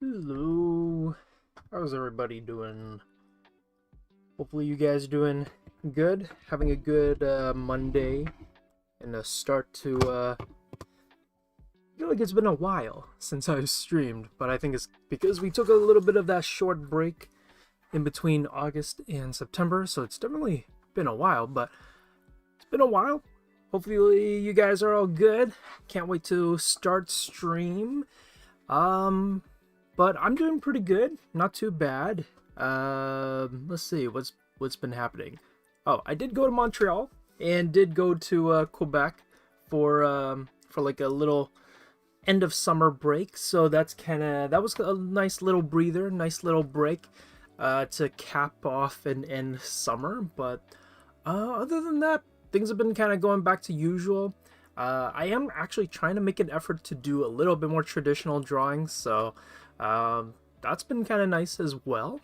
Hello, how's everybody doing? Hopefully you guys doing good, having a good Monday and a start to I feel like it's been a while since I've streamed, but I think it's because we took a little bit of that short break in between August and September, so it's definitely been a while, but it's been a while. Hopefully you guys are all good. Can't wait to start stream. But I'm doing pretty good, not too bad. Let's see what's been happening. Oh, I did go to Montreal and did go to Quebec for like a little end of summer break. So that was a nice little breather, nice little break to cap off and end summer. But other than that, things have been kind of going back to usual. I am actually trying to make an effort to do a little bit more traditional drawing, so that's been kind of nice as well.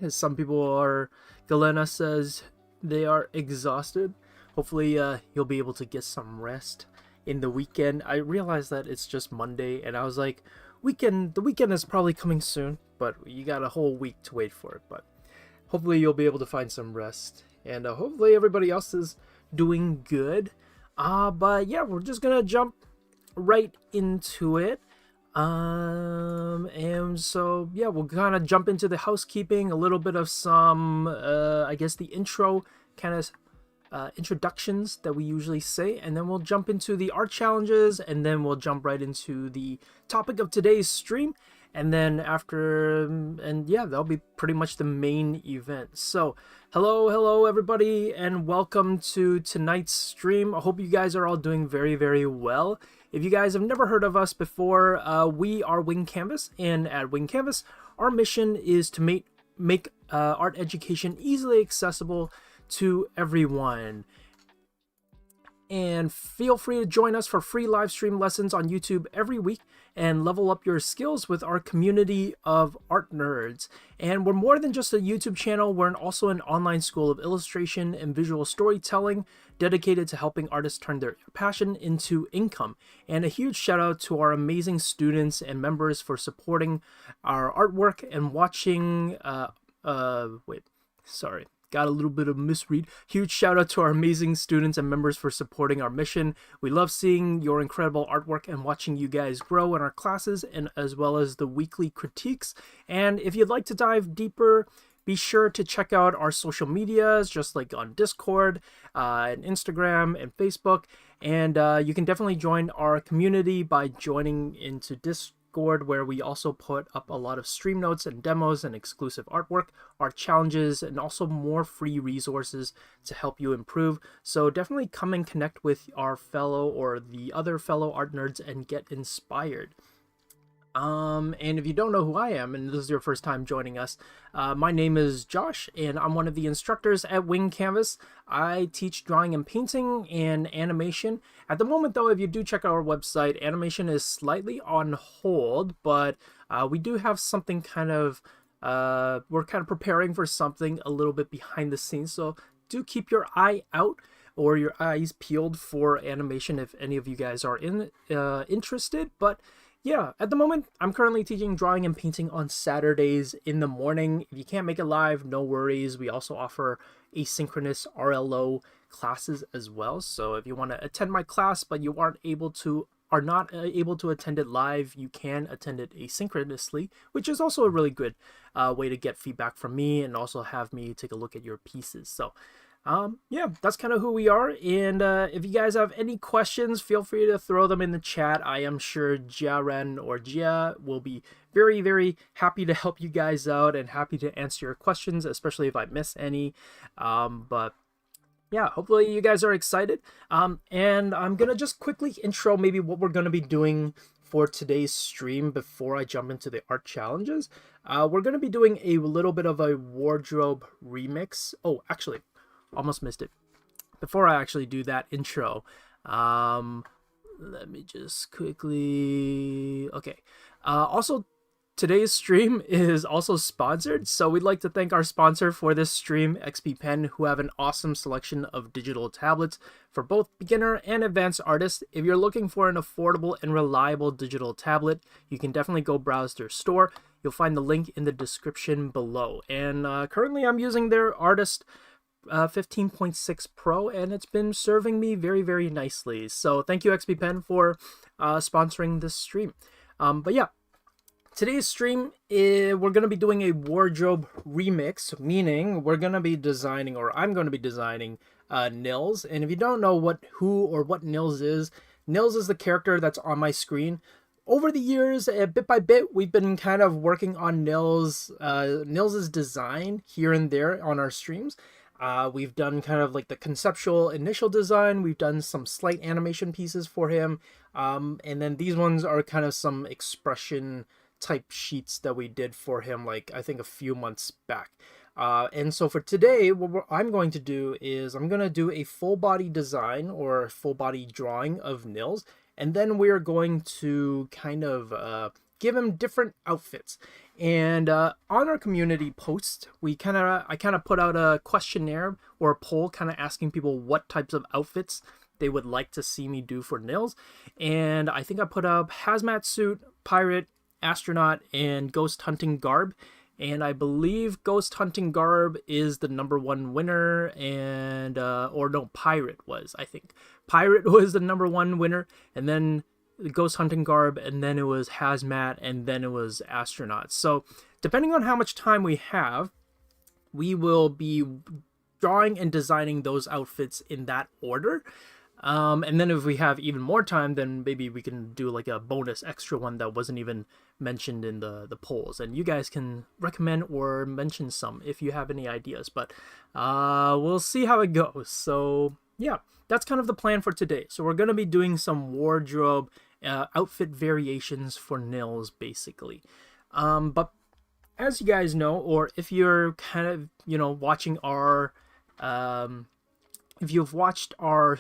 Some people are, Galena says they are exhausted. Hopefully you'll be able to get some rest in the weekend. I realized that it's just Monday, and I was like, the weekend is probably coming soon, but you got a whole week to wait for it. But hopefully you'll be able to find some rest, and hopefully everybody else is doing good. But yeah, we're just gonna jump right into it. And so yeah, we'll kind of jump into the housekeeping, a little bit of some I guess the intro kind of introductions that we usually say, and then we'll jump into the art challenges, and then we'll jump right into the topic of today's stream, and then after, and yeah, that'll be pretty much the main event. So hello everybody, and welcome to tonight's stream. I hope you guys are all doing very well. If you guys have never heard of us before, we are Wing Canvas, and at Wing Canvas, our mission is to make art education easily accessible to everyone. And feel free to join us for free live stream lessons on YouTube every week and level up your skills with our community of art nerds. And we're more than just a YouTube channel, we're also an online school of illustration and visual storytelling dedicated to helping artists turn their passion into income. And a huge shout out to our amazing students and members for supporting our artwork and watching, got a little bit of misread. Huge shout out to our amazing students and members for supporting our mission. We love seeing your incredible artwork and watching you guys grow in our classes, and as well as the weekly critiques. And if you'd like to dive deeper, be sure to check out our social medias, just like on Discord, and Instagram and Facebook. And you can definitely join our community by joining into Discord, where we also put up a lot of stream notes and demos and exclusive artwork, art challenges, and also more free resources to help you improve. So definitely come and connect with our fellow or the other fellow art nerds and get inspired. And if you don't know who I am, and this is your first time joining us, my name is Josh, and I'm one of the instructors at Wing Canvas. I teach drawing and painting and animation. At the moment, though, if you do check out our website, animation is slightly on hold, but we do have something we're kind of preparing for something a little bit behind the scenes, so do keep your eye out or your eyes peeled for animation if any of you guys are interested. But yeah, at the moment, I'm currently teaching drawing and painting on Saturdays in the morning. If you can't make it live, no worries. We also offer asynchronous RLO classes as well. So if you want to attend my class, but you are not able to attend it live, you can attend it asynchronously, which is also a really good way to get feedback from me and also have me take a look at your pieces. So yeah, that's kind of who we are. And if you guys have any questions, feel free to throw them in the chat. I am sure Jiaren or Jia will be very happy to help you guys out and happy to answer your questions, especially if I miss any. But yeah, hopefully you guys are excited. And I'm gonna just quickly intro maybe what we're gonna be doing for today's stream before I jump into the art challenges. We're gonna be doing a little bit of a wardrobe remix. Oh, actually, almost missed it. Before I actually do that intro, let me just quickly, okay. Also, today's stream is also sponsored, so we'd like to thank our sponsor for this stream, XPPen, who have an awesome selection of digital tablets for both beginner and advanced artists. If you're looking for an affordable and reliable digital tablet, you can definitely go browse their store. You'll find the link in the description below. And currently I'm using their Artist 15.6 Pro, and it's been serving me very, very nicely. So thank you, XPPen, for sponsoring this stream. But yeah, today's stream, we're going to be doing a wardrobe remix, meaning we're going to be designing, or I'm going to be designing Nils. And if you don't know who or what Nils is the character that's on my screen. Over the years, bit by bit, we've been kind of working on Nils's design here and there on our streams. We've done kind of like the conceptual initial design. We've done some slight animation pieces for him. And then these ones are kind of some expression type sheets that we did for him, like I think a few months back. And so for today, what I'm going to do is I'm going to do a full body design or full body drawing of Nils. And then we're going to kind of give him different outfits. And on our community post, I kind of put out a questionnaire or a poll kind of asking people what types of outfits they would like to see me do for Nils. And I think I put up hazmat suit, pirate, astronaut, and ghost hunting garb. And I believe ghost hunting garb is the #1 winner, and or no, pirate was, I think. Pirate was the #1 winner, and then the ghost hunting garb, and then it was hazmat, and then it was astronaut. So depending on how much time we have, we will be drawing and designing those outfits in that order. And then if we have even more time, then maybe we can do like a bonus extra one that wasn't even mentioned in the polls. And you guys can recommend or mention some if you have any ideas. But we'll see how it goes. So yeah, that's kind of the plan for today. So we're going to be doing some wardrobe outfit variations for Nils, basically. But as you guys know, or if you're kind of, watching our... if you've watched our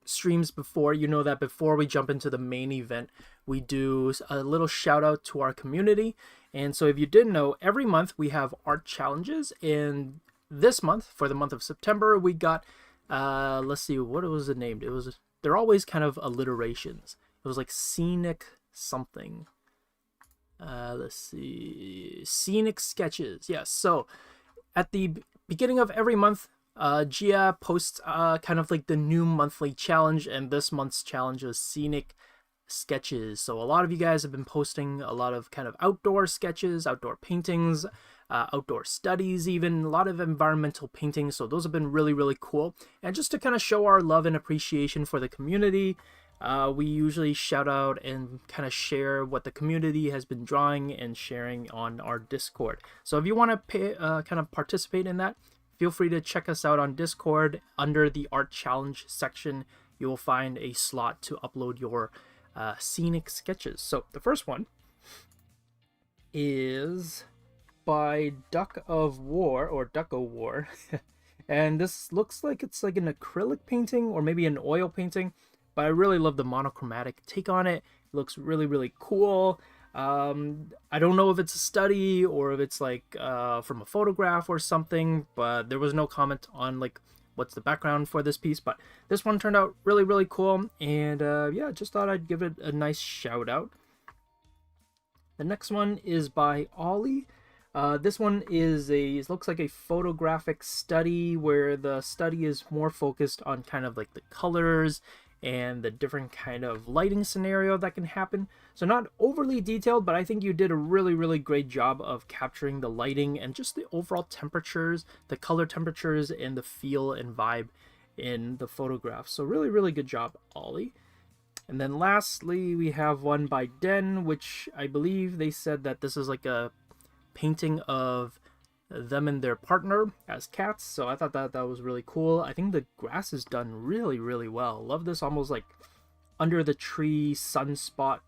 streams before, you know that before we jump into the main event, we do a little shout out to our community. And so if you didn't know, every month we have art challenges, and this month, for the month of September, we got let's see, what was it named? They're always kind of alliterations. It was like scenic something. Let's see, scenic sketches. Yes. So at the beginning of every month, Gia posts kind of like the new monthly challenge, and this month's challenge is scenic sketches. So a lot of you guys have been posting a lot of kind of outdoor sketches, outdoor paintings, outdoor studies, even a lot of environmental paintings. So those have been really, really cool. And just to kind of show our love and appreciation for the community, we usually shout out and kind of share what the community has been drawing and sharing on our Discord. So if you want to kind of participate in that, feel free to check us out on Discord. Under the art challenge section, you will find a slot to upload your scenic sketches. So the first one is by Duck of War, or Duck O' War. And this looks like it's like an acrylic painting or maybe an oil painting, but I really love the monochromatic take on it. It looks really, really cool. I don't know if it's a study or if it's like from a photograph or something, but there was no comment on like what's the background for this piece. But this one turned out really, really cool, and yeah, just thought I'd give it a nice shout out. The next one is by Ollie. This one is it looks like a photographic study where the study is more focused on kind of like the colors and the different kind of lighting scenario that can happen. So not overly detailed, but I think you did a really, really great job of capturing the lighting and just the overall temperatures, the color temperatures, and the feel and vibe in the photograph. So really, really good job, Ollie. And then lastly, we have one by Den, which I believe they said that this is like a painting of them and their partner as cats. So I thought that was really cool. I think the grass is done really, really well. Love this almost like under the tree sunspot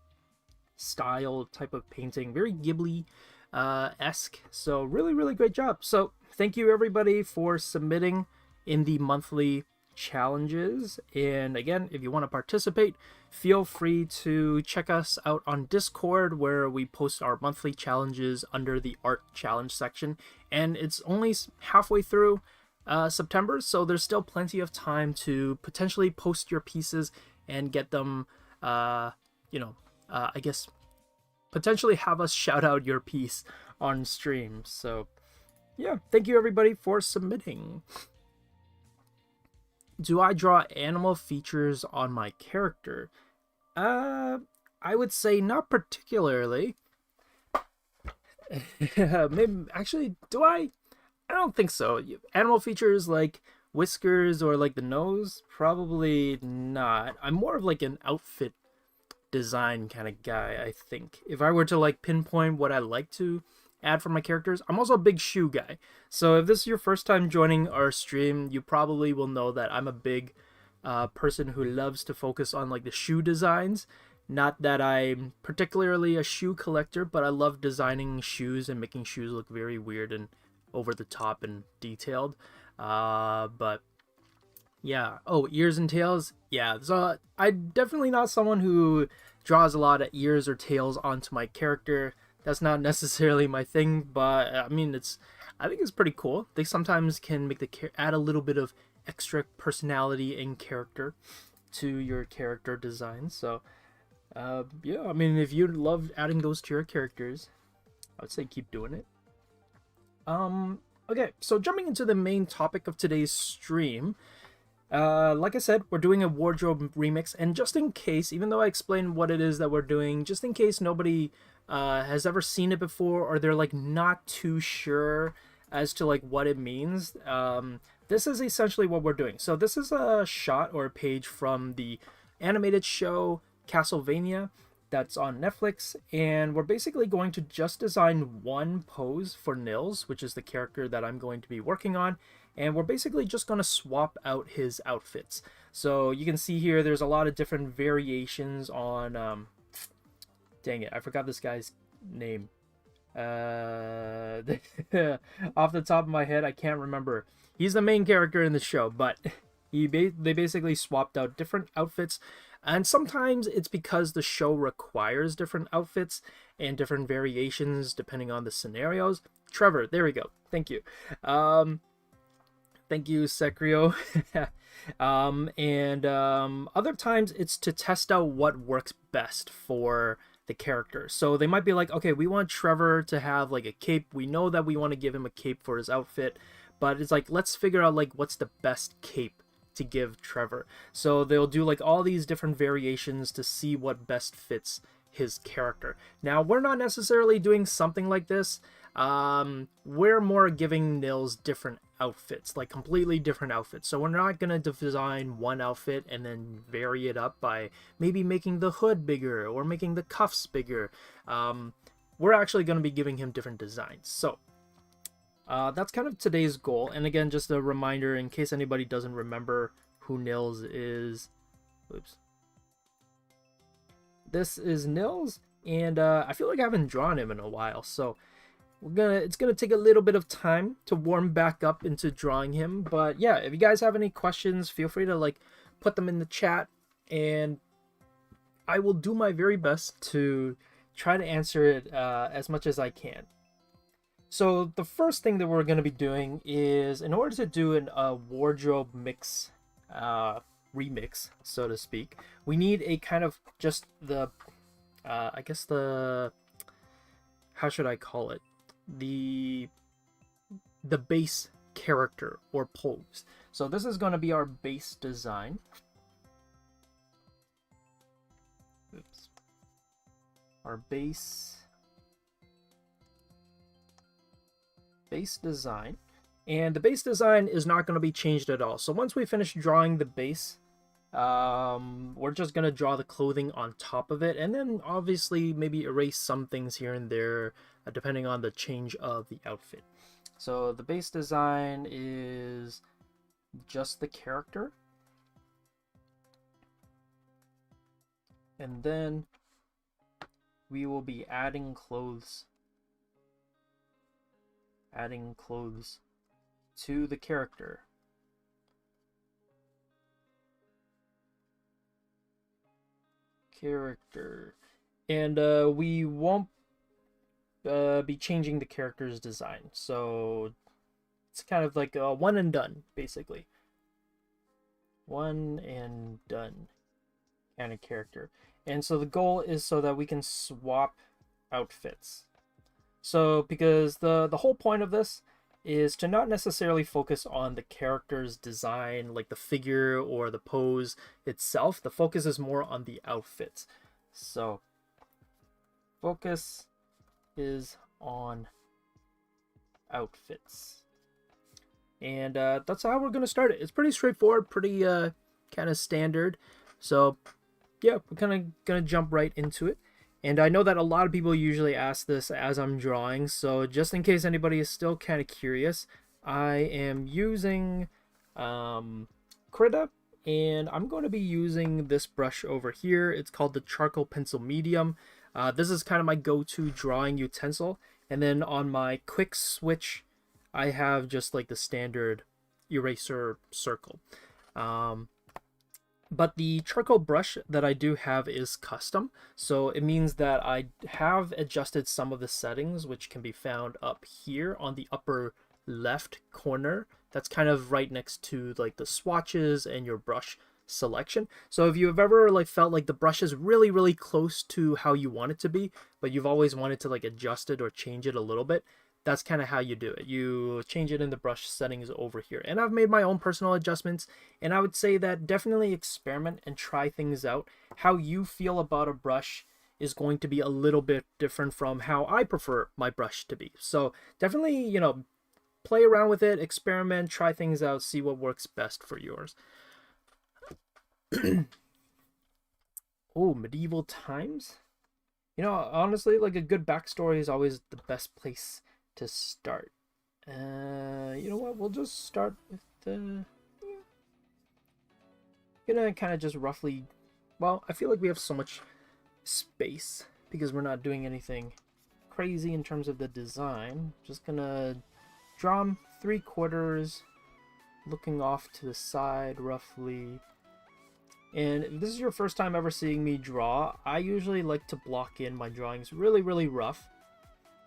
style type of painting. Very Ghibli esque. So really, really great job. So thank you everybody for submitting in the monthly challenges. And again, if you want to participate, feel free to check us out on Discord, where we post our monthly challenges under the art challenge section. And it's only halfway through September, so there's still plenty of time to potentially post your pieces and get them I guess potentially have us shout out your piece on stream. So yeah, thank you everybody for submitting. Do I draw animal features on my character? I would say not particularly. Maybe, actually, do I? I don't think so. Animal features like whiskers or like the nose? Probably not. I'm more of like an outfit design kind of guy, I think. If I were to like pinpoint what I like to add for my characters, I'm also a big shoe guy. So if this is your first time joining our stream, you probably will know that I'm a big person who loves to focus on like the shoe designs. Not that I'm particularly a shoe collector, but I love designing shoes and making shoes look very weird and over the top and detailed. But yeah. Oh, ears and tails. Yeah. So I'm definitely not someone who draws a lot of ears or tails onto my character. That's not necessarily my thing, but I mean, I think it's pretty cool. They sometimes can make add a little bit of extra personality and character to your character design. So yeah, I mean, if you love adding those to your characters, I would say keep doing it. Okay, so jumping into the main topic of today's stream, like I said, we're doing a wardrobe remix, and just in case, even though I explained what it is that we're doing, just in case nobody has ever seen it before, or they're like not too sure as to like what it means, this is essentially what we're doing. So this is a shot or a page from the animated show Castlevania that's on Netflix, and we're basically going to just design one pose for Nils, which is the character that I'm going to be working on, and we're basically just going to swap out his outfits. So you can see here there's a lot of different variations on dang it, I forgot this guy's name. Off the top of my head, I can't remember. He's the main character in the show, but they basically swapped out different outfits. And sometimes it's because the show requires different outfits and different variations depending on the scenarios. Trevor, there we go. Thank you. Thank you, Secrio. Other times it's to test out what works best for the character. So they might be like, okay, we want Trevor to have like a cape. We know that we want to give him a cape for his outfit, but it's like, let's figure out like what's the best cape to give Trevor. So they'll do like all these different variations to see what best fits his character. Now, we're not necessarily doing something like this. We're more giving Nils different outfits, like completely different outfits. So we're not going to design one outfit and then vary it up by maybe making the hood bigger or making the cuffs bigger. We're actually going to be giving him different designs. So that's kind of today's goal. And again, just a reminder in case anybody doesn't remember who Nils is. Oops. This is Nils, and I feel like I haven't drawn him in a while, so it's gonna take a little bit of time to warm back up into drawing him. But yeah, if you guys have any questions, feel free to like put them in the chat, and I will do my very best to try to answer it as much as I can. So the first thing that we're going to be doing is, in order to do a wardrobe mix, remix, so to speak, we need a kind of just the, I guess the, how should I call it? The base character or pose. So this is going to be our base design. Oops. Our base design, and the base design is not going to be changed at all. So once we finish drawing the base, we're just going to draw the clothing on top of it, and then obviously maybe erase some things here and there depending on the change of the outfit. So the base design is just the character, and then we will be adding clothes to the character. And we won't be changing the character's design, so it's kind of like a one and done, basically. One and done kind of character. And so the goal is so that we can swap outfits. So because the whole point of this is to not necessarily focus on the character's design, like the figure or the pose itself. The focus is more on the outfits. So focus is on outfits. And that's how we're going to start it. It's pretty straightforward, pretty kind of standard. So yeah, we're kind of going to jump right into it. And I know that a lot of people usually ask this as I'm drawing, so just in case anybody is still kind of curious, I am using Krita, and I'm going to be using this brush over here. It's called the Charcoal Pencil Medium. This is kind of my go-to drawing utensil. And then on my quick switch, I have just like the standard eraser circle. But the charcoal brush that I do have is custom, so it means that I have adjusted some of the settings, which can be found up here on the upper left corner. That's kind of right next to like the swatches and your brush selection. So if you've ever like felt like the brush is really close to how you want it to be, but you've always wanted to like adjust it or change it a little bit, that's kind of how you do it. You change it in the brush settings over here. And I've made my own personal adjustments, and I would say that definitely experiment and try things out. How you feel about a brush is going to be a little bit different from how I prefer my brush to be. So definitely, you know, play around with it, experiment, try things out, see what works best for yours. Oh, medieval times? You know, honestly, like a good backstory is always the best place to start. You know what? We'll just start with the. Gonna kind of just roughly. Well, I feel like we have so much space because we're not doing anything crazy in terms of the design. Just gonna draw them 3/4, looking off to the side roughly. And if this is your first time ever seeing me draw, I usually like to block in my drawings really rough.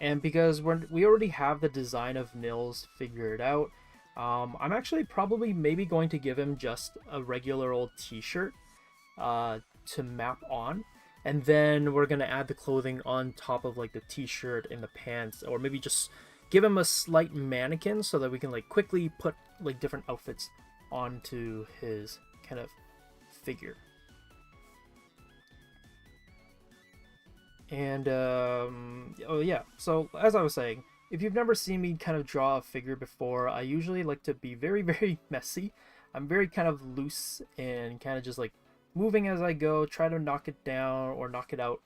And because we already have the design of Nils figured out, I'm actually probably maybe going to give him just a regular old t-shirt to map on. And then we're going to add the clothing on top of like the t-shirt and the pants, or maybe just give him a slight mannequin so that we can like quickly put like different outfits onto his kind of figure. And oh yeah, so as I was saying, if you've never seen me kind of draw a figure before, I usually like to be very messy. I'm very kind of loose and kind of just like moving as I go, try to knock it down or knock it out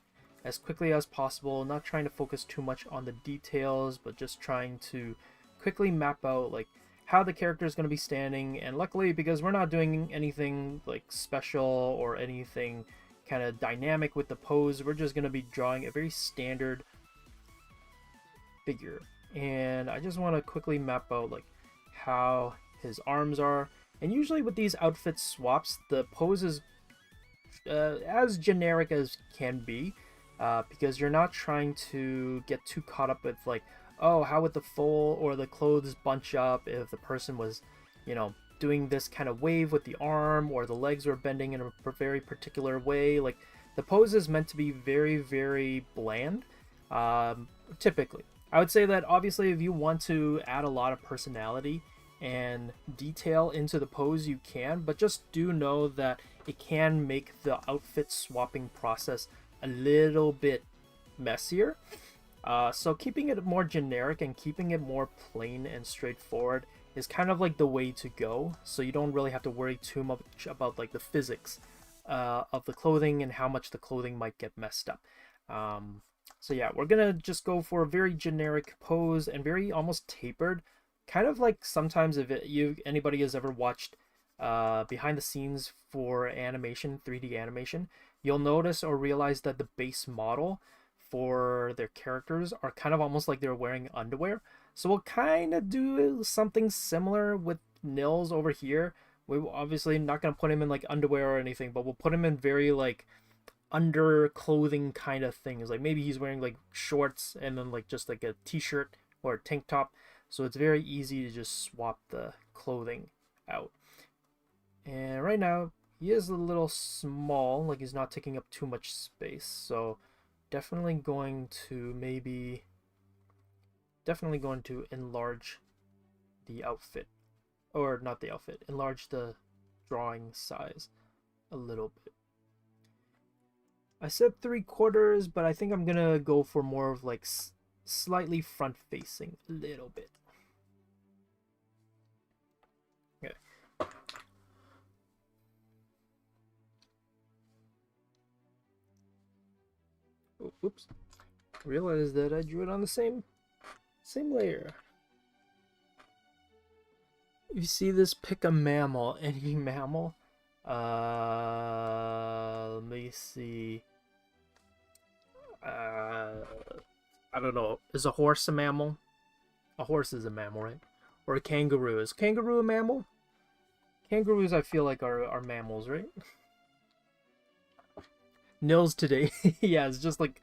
as quickly as possible, not trying to focus too much on the details, but just trying to quickly map out like how the character is going to be standing. And luckily, because we're not doing anything like special or anything kind of dynamic with the pose, we're just going to be drawing a very standard figure. And I just want to quickly map out like how his arms are. And usually with these outfit swaps, the pose is as generic as can be, because you're not trying to get too caught up with like, oh, how would the full or the clothes bunch up if the person was, you know, doing this kind of wave with the arm, or the legs were bending in a very particular way. Like, the pose is meant to be very bland, typically. I would say that obviously if you want to add a lot of personality and detail into the pose, you can, but just do know that it can make the outfit swapping process a little bit messier. So keeping it more generic and keeping it more plain and straightforward is kind of like the way to go, so you don't really have to worry too much about like the physics of the clothing and how much the clothing might get messed up. So yeah, we're gonna just go for a very generic pose and very almost tapered, kind of like sometimes if anybody has ever watched behind the scenes for animation, 3D animation, you'll notice or realize that the base model for their characters are kind of almost like they're wearing underwear. So we'll kind of do something similar with Nils over here. We're obviously not going to put him in like underwear or anything, but we'll put him in very like under clothing kind of things. Like maybe he's wearing like shorts and then like just like a t-shirt or a tank top. So it's very easy to just swap the clothing out. And right now he is a little small, like he's not taking up too much space. So definitely going to enlarge the outfit, or not the outfit, enlarge the drawing size a little bit. I said 3/4, but I think I'm gonna go for more of like slightly front facing a little bit. Okay. Oh, oops. Realized that I drew it on the same layer. You see this, pick a mammal, any mammal. Let me see. I don't know. Is a horse a mammal? A horse is a mammal, right? Or a kangaroo. Is kangaroo a mammal? Kangaroos, I feel like, are mammals, right? Nils today. Yeah, it's just like,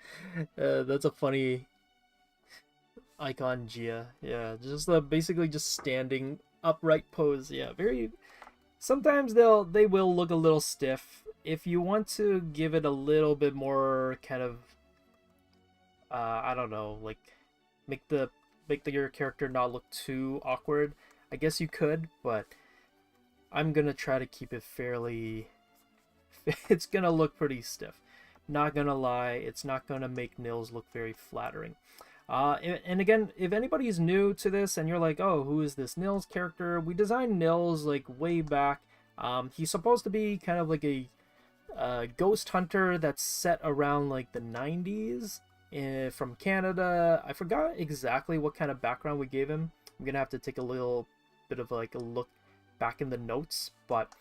that's a funny icon, Gia. Yeah, just basically just standing upright pose. Yeah, very. Sometimes they will look a little stiff. If you want to give it a little bit more kind of, I don't know, like make your character not look too awkward, I guess you could, but I'm gonna try to keep it fairly. It's gonna look pretty stiff. Not gonna lie, it's not gonna make Nils look very flattering. And again, if anybody's new to this and you're like, oh, who is this Nils character? We designed Nils like way back. He's supposed to be kind of like a ghost hunter that's set around like the 90s from Canada. I forgot exactly what kind of background we gave him. I'm gonna have to take a little bit of like a look back in the notes, but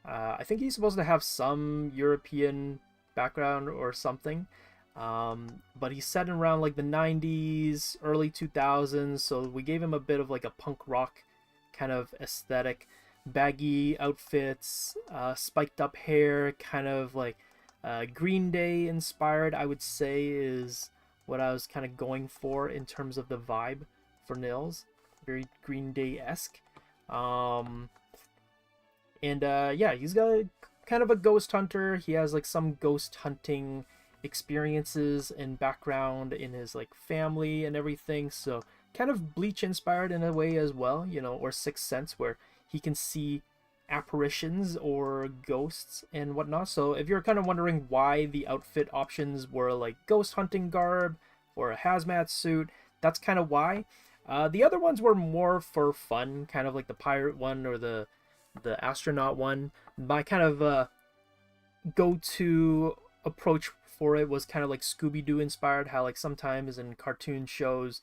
I think he's supposed to have some European background or something. But he's set around like the 90s, early 2000s, so we gave him a bit of like a punk rock kind of aesthetic. Baggy outfits, spiked up hair, kind of like Green Day inspired, I would say, is what I was kind of going for in terms of the vibe for Nils. Very Green Day-esque. Yeah, he's got kind of a ghost hunter. He has like some ghost hunting experiences and background in his like family and everything, so kind of Bleach inspired in a way as well, you know, or Sixth Sense, where he can see apparitions or ghosts and whatnot. So if you're kind of wondering why the outfit options were like ghost hunting garb or a hazmat suit, that's kind of why. The other ones were more for fun, kind of like the pirate one or the astronaut one. My kind of go-to approach for it was kind of like Scooby-Doo inspired, how like sometimes in cartoon shows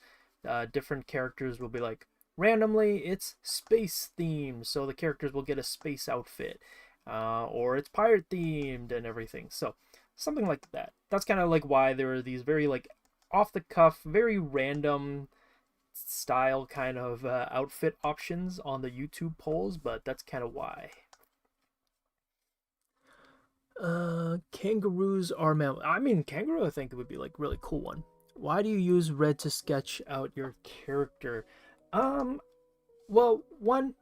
different characters will be like, randomly it's space themed, so the characters will get a space outfit, or it's pirate themed and everything, so something like that. That's kind of like why there are these very like off the cuff, very random style kind of outfit options on the YouTube polls, but that's kind of why. Kangaroos are mammal. I mean, kangaroo I think it would be like really cool one. Why do you use red to sketch out your character? Well, one,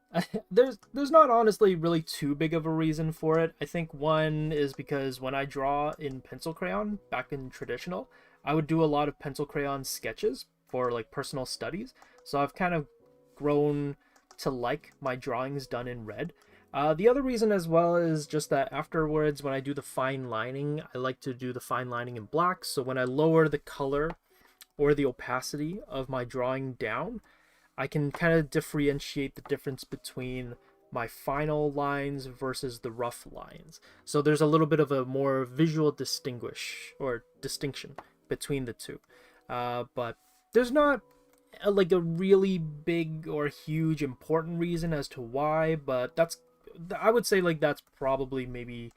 there's not honestly really too big of a reason for it. I think one is because when I draw in pencil crayon back in traditional, I would do a lot of pencil crayon sketches for like personal studies. So I've kind of grown to like my drawings done in red. The other reason as well is just that afterwards, when I do the fine lining, I like to do the fine lining in black. So when I lower the color or the opacity of my drawing down, I can kind of differentiate the difference between my final lines versus the rough lines. So there's a little bit of a more visual distinction between the two. But there's not like a really big or huge important reason as to why, but I would say like that's probably maybe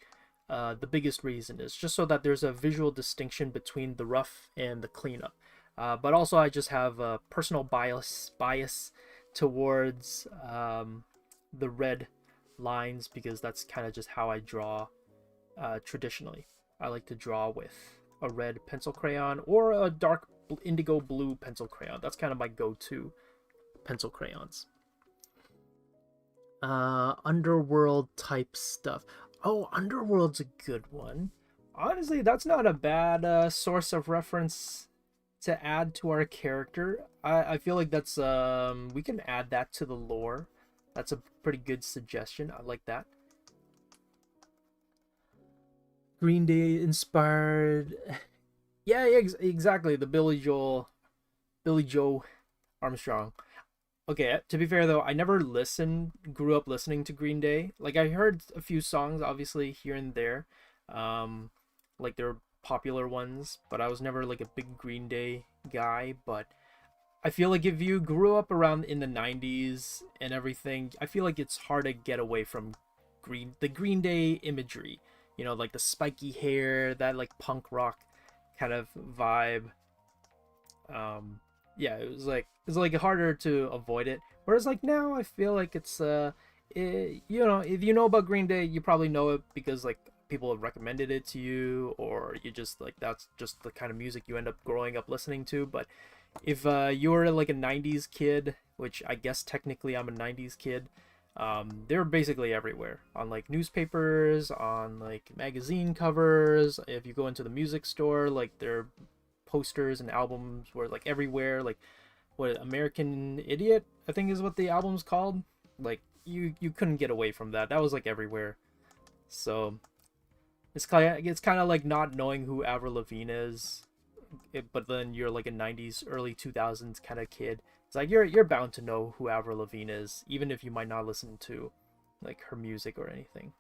the biggest reason, is just so that there's a visual distinction between the rough and the cleanup. But also I just have a personal bias towards the red lines, because that's kind of just how I draw traditionally. I like to draw with a red pencil crayon or a dark indigo blue pencil crayon. That's kind of my go-to pencil crayons. Underworld type stuff. Oh, Underworld's a good one. Honestly, that's not a bad source of reference to add to our character. I feel like that's we can add that to the lore. That's a pretty good suggestion. I like that. Green Day inspired. Yeah, exactly. The Billy Joe Armstrong. Okay, to be fair though, I never grew up listening to Green Day. Like I heard a few songs, obviously here and there, um, like their popular ones, but I was never like a big Green Day guy. But I feel like if you grew up around in the '90s and everything, I feel like it's hard to get away from the Green Day imagery. You know, like the spiky hair, that like punk rock kind of vibe. Yeah, it was like harder to avoid it. Whereas like now, I feel like you know, if you know about Green Day, you probably know it because like people have recommended it to you, or you just like that's just the kind of music you end up growing up listening to. But if you're like a '90s kid, which I guess technically I'm a '90s kid, they're basically everywhere on like newspapers, on like magazine covers. If you go into the music store, like they're posters and albums were like everywhere. Like what American Idiot, I think is what the album's called. Like you couldn't get away from that. That was like everywhere. So it's kind of like not knowing who Avril Lavigne is, but then you're like a '90s, early 2000s kind of kid. It's like you're bound to know who Avril Lavigne is, even if you might not listen to like her music or anything.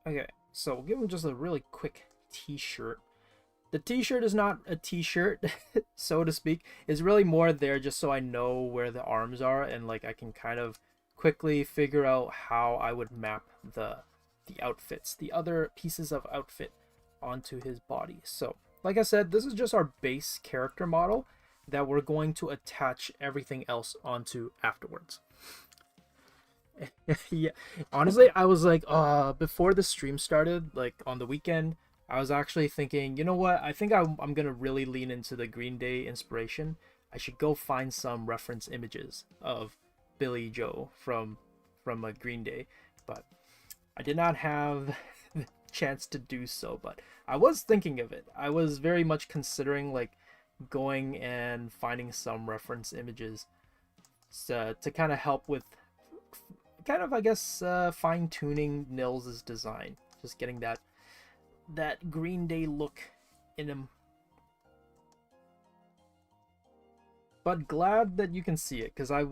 Okay, so we'll give him just a really quick T-shirt. The T-shirt is not a T-shirt, so to speak. It's really more there just so I know where the arms are, and like I can kind of quickly figure out how I would map the outfits, the other pieces of outfit onto his body. So, like I said, this is just our base character model that we're going to attach everything else onto afterwards. Yeah, honestly, I was like, before the stream started, like on the weekend, I was actually thinking, you know what? I think I'm gonna really lean into the Green Day inspiration. I should go find some reference images of Billy Joe from a Green Day, but I did not have the chance to do so. But I was thinking of it. I was very much considering like going and finding some reference images to kind of help with kind of I guess fine tuning Nils's design, just getting that Green Day look in him. But glad that you can see it because I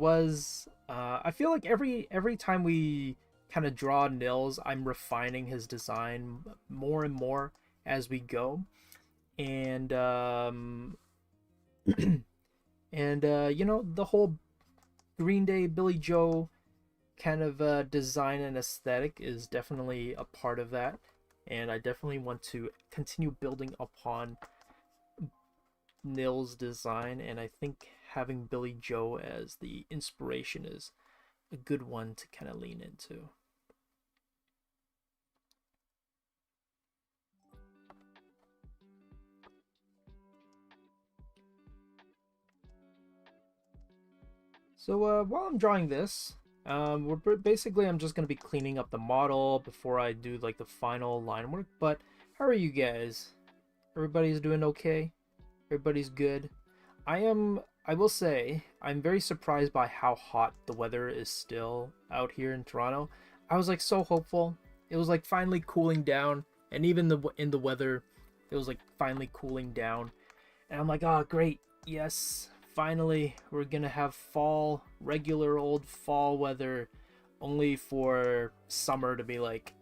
feel like every time we kind of draw Nils, I'm refining his design more and more as we go, and and you know, the whole Green Day Billy Joe kind of design and aesthetic is definitely a part of that, and I definitely want to continue building upon Nils' design, and I think having Billy Joe as the inspiration is a good one to kind of lean into. So while I'm drawing this, basically I'm just gonna be cleaning up the model before I do like the final line work. But how are you guys? Everybody's doing okay? Everybody's good? I will say, I'm very surprised by how hot the weather is still out here in Toronto. I was like so hopeful. It was like finally cooling down, and even in the weather, it was like finally cooling down. And I'm like, oh great, yes, finally we're gonna have fall, regular old fall weather, only for summer to be like,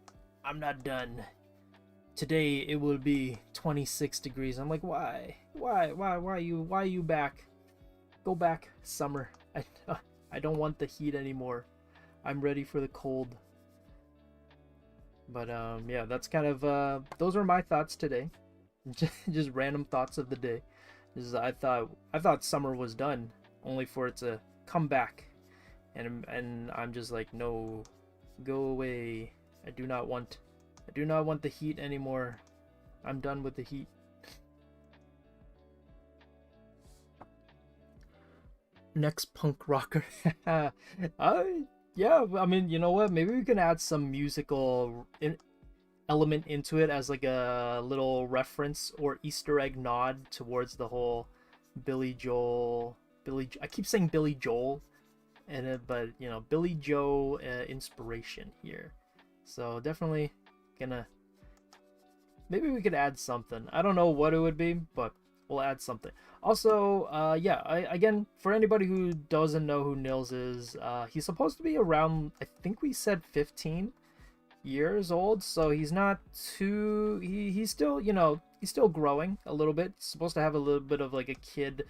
I'm not done. Today it will be 26 degrees. I'm like, why? Why are you back? Go back, summer. I don't want the heat anymore. I'm ready for the cold. But yeah, that's kind of those are my thoughts today. Just random thoughts of the day. I thought summer was done, only for it to come back, and I'm just like, no, go away. I do not want the heat anymore. I'm done with the heat. Next punk rocker. Yeah, I mean, you know what? Maybe we can add some musical element into it as like a little reference or Easter egg nod towards the whole Billy Joel. I keep saying Billy Joel, but you know, Billy Joe inspiration here. So definitely gonna, maybe we could add something. I don't know what it would be, but we'll add something. Also, yeah, again, for anybody who doesn't know who Nils is, he's supposed to be around, I think we said 15 years old, so he's not too, he's still, you know, he's still growing a little bit. He's supposed to have a little bit of like a kid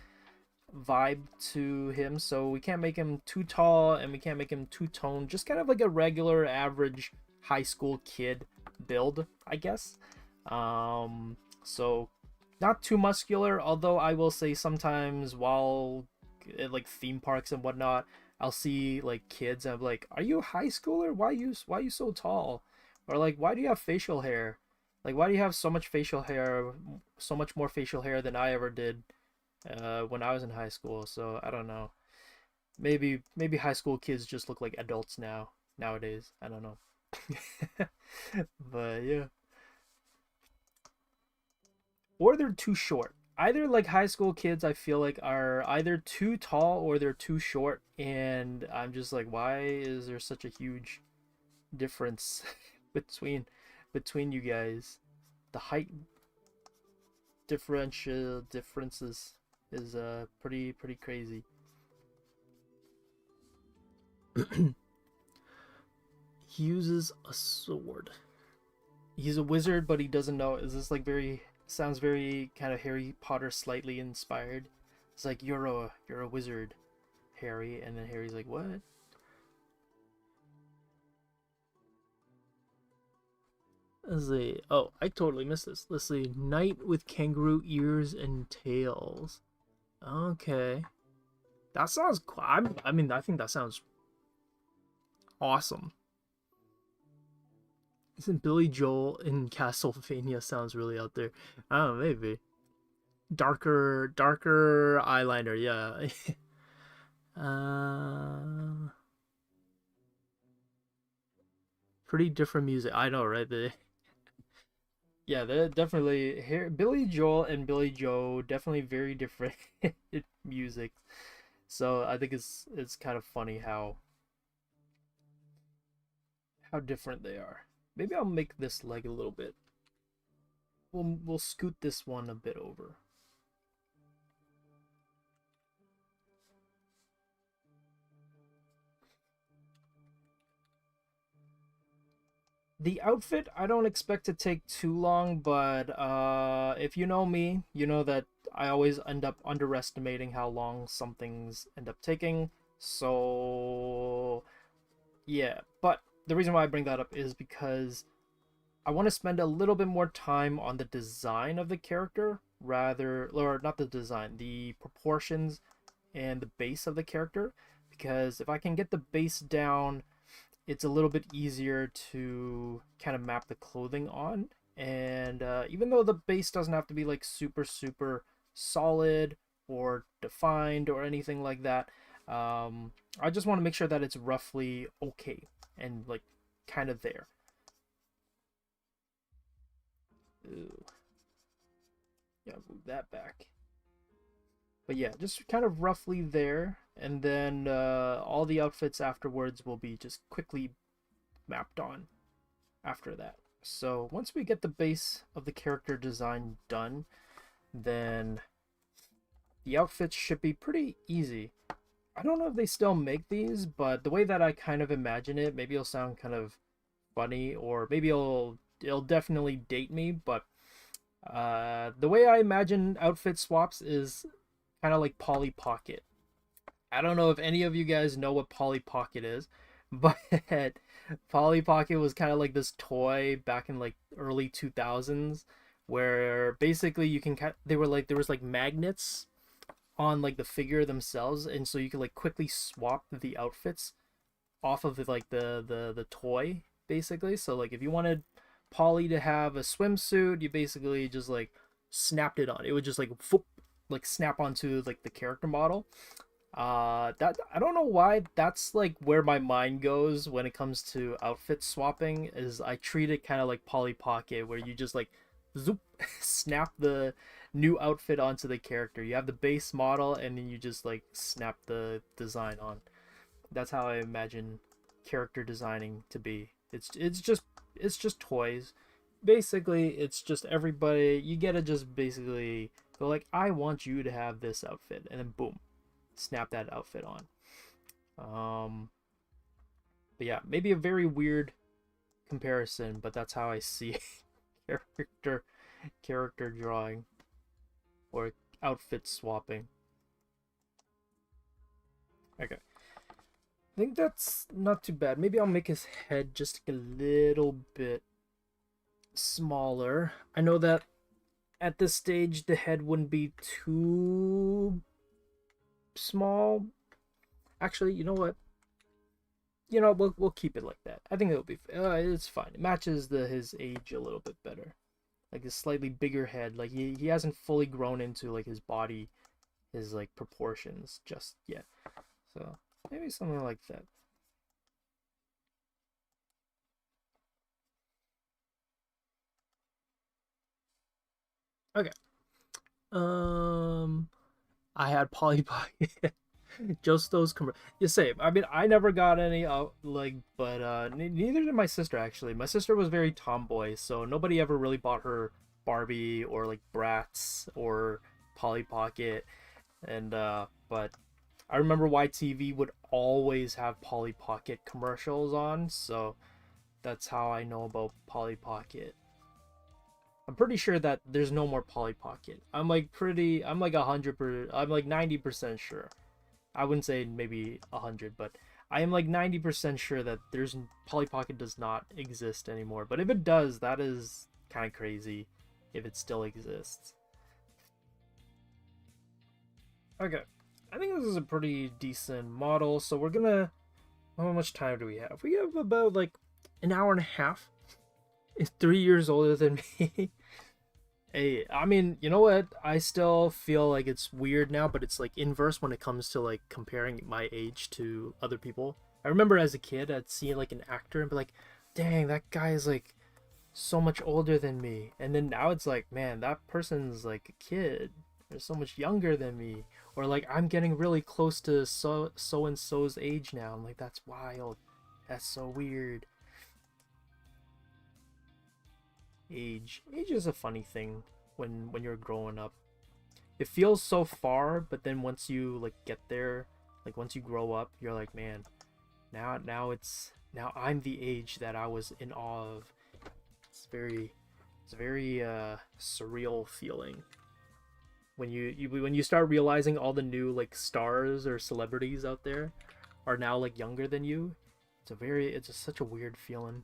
vibe to him, so we can't make him too tall and we can't make him too toned, just kind of like a regular average high school kid build, I guess. So not too muscular, although I will say sometimes while at like theme parks and whatnot, I'll see like kids and I'm like, are you a high schooler? Why are you so tall? Or like, why do you have facial hair? Like, why do you have so much facial hair, so much more facial hair than I ever did when I was in high school? So I don't know. Maybe high school kids just look like adults nowadays. I don't know. But yeah. Or they're too short. Either like high school kids I feel like are either too tall or they're too short, and I'm just like, why is there such a huge difference between you guys? The height differences is pretty crazy. He uses a sword. He's a wizard, but he doesn't know. Is this like very, sounds very kind of Harry Potter slightly inspired? It's like, you're a wizard, Harry, and then Harry's like, what? Let's see. Oh, I totally missed this. Let's see. Knight with kangaroo ears and tails. Okay. That sounds cool. I mean, I think that sounds awesome. Isn't Billy Joel in Castlevania sounds really out there? I don't know, maybe. Darker eyeliner, yeah. Pretty different music. I know, right? Yeah, they're definitely here. Billy Joel and Billy Joe definitely very different music. So I think it's kind of funny how different they are. Maybe I'll make this leg a little bit. We'll scoot this one a bit over. The outfit, I don't expect to take too long, but if you know me, you know that I always end up underestimating how long some things end up taking. So, yeah. But the reason why I bring that up is because I want to spend a little bit more time on the design of the character, rather, or not the design, the proportions and the base of the character. Because if I can get the base down, it's a little bit easier to kind of map the clothing on. And even though the base doesn't have to be like super solid or defined or anything like that, I just want to make sure that it's roughly okay and like kind of there. Ooh. Yeah, move that back. But yeah, just kind of roughly there, and then all the outfits afterwards will be just quickly mapped on after that. So once we get the base of the character design done, then the outfits should be pretty easy. I don't know if they still make these, but the way that I kind of imagine it, maybe it'll sound kind of funny, or maybe it'll definitely date me, but the way I imagine outfit swaps is kind of like Polly Pocket. I don't know if any of you guys know what Polly Pocket is, but Polly Pocket was kind of like this toy back in like early 2000s where basically you can they were like, there was like magnets on like the figure themselves, and so you could like quickly swap the outfits off of the toy basically. So like if you wanted Polly to have a swimsuit, you basically just like snapped it on. It would just like snap onto like the character model. That I don't know why that's like where my mind goes when it comes to outfit swapping. Is I treat it kind of like Polly Pocket, where you just like zoop snap the new outfit onto the character. You have the base model and then you just like snap the design on. That's how I imagine character designing to be. It's just toys. Basically, it's just everybody, you get to just basically go like, I want you to have this outfit, and then boom, snap that outfit on. Um, but yeah, maybe a very weird comparison, but that's how I see character character drawing or outfit swapping. Okay, I think that's not too bad. Maybe I'll make his head just a little bit smaller. I know that at this stage the head wouldn't be too small. Actually, you know what? We'll keep it like that. I think it'll be it's fine. It matches his age a little bit better. Like a slightly bigger head. Like he hasn't fully grown into like his body, his like proportions just yet. So maybe something like that. Okay. Um, I had Polly Pocket. Just those you say. I mean, I never got any like, but neither did my sister actually. My sister was very tomboy, so nobody ever really bought her Barbie or like Bratz or Polly Pocket, and but I remember YTV would always have Polly Pocket commercials on, so that's how I know about Polly Pocket. I'm pretty sure that there's no more Polly Pocket. I'm like 100%, I'm like 90% sure. I wouldn't say maybe 100, but I am like 90% sure that there's Polly Pocket does not exist anymore. But if it does, that is kind of crazy if it still exists. Okay. I think this is a pretty decent model, so we're gonna, how much time do we have? We have about like an hour and a half. It's 3 years older than me. Hey, I mean, you know what? I still feel like it's weird now, but it's like inverse when it comes to like comparing my age to other people. I remember as a kid, I'd see like an actor and be like, dang, that guy is like so much older than me. And then now it's like, man, that person's like a kid. They're so much younger than me. Or like I'm getting really close to so and so's age now. I'm like, that's wild. That's so weird. Age is a funny thing when you're growing up. It feels so far, but then once you like get there, like once you grow up, you're like, man, now I'm the age that I was in awe of. It's very surreal feeling when you start realizing all the new like stars or celebrities out there are now like younger than you. It's just such a weird feeling.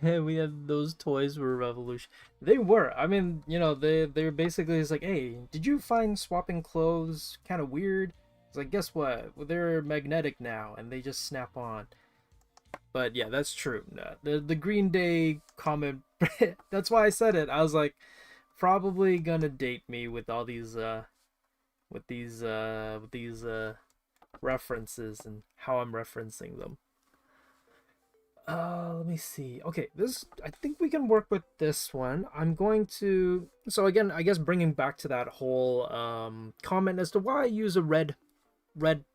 We had those toys were revolution. They were. I mean, they're basically it's like, hey, did you find swapping clothes kind of weird? It's like, guess what? Well, they're magnetic now, and they just snap on. But yeah, that's true. The Green Day comment. That's why I said it. I was like, probably gonna date me with all these references and how I'm referencing them. Let me see. Okay, this I think we can work with this one. I'm going to so again, I guess bringing back to that whole comment as to why I use a red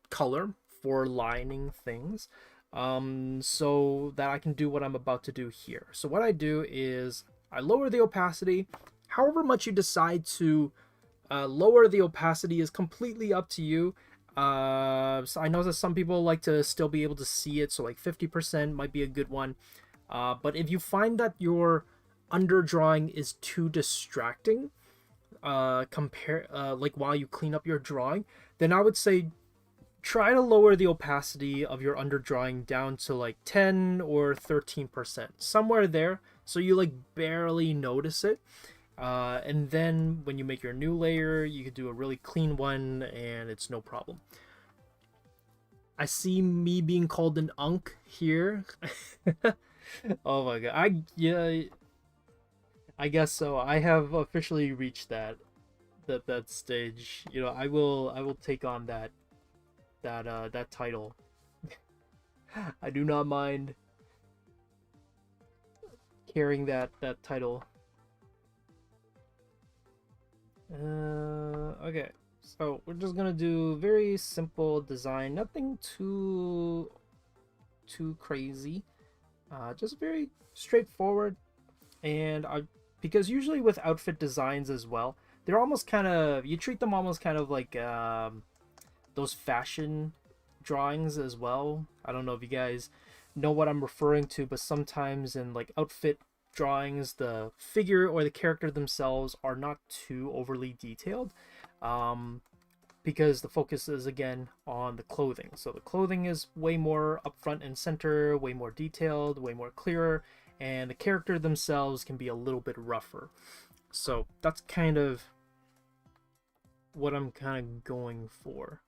color for lining things. So that I can do what I'm about to do here. So what I do is I lower the opacity. However much you decide to lower the opacity is completely up to you. So I know that some people like to still be able to see it, so like 50% might be a good one. But if you find that your underdrawing is too distracting, like while you clean up your drawing, then I would say try to lower the opacity of your underdrawing down to like 10 or 13%, somewhere there, so you like barely notice it. And then when you make your new layer, you could do a really clean one and it's no problem. I see me being called an unk here. Oh my god. Yeah, I guess so. I have officially reached that stage. You know, I will take on that title. I do not mind carrying that title. Okay. So we're just gonna do very simple design, nothing too crazy. Just very straightforward. And I, because usually with outfit designs as well, they're almost kind of, you treat them almost kind of like those fashion drawings as well. I don't know if you guys know what I'm referring to, but sometimes in like outfit drawings, the figure or the character themselves are not too overly detailed. Um, because the focus is again on the clothing. So the clothing is way more upfront and center, way more detailed, way more clearer, and the character themselves can be a little bit rougher. So that's kind of what I'm kind of going for.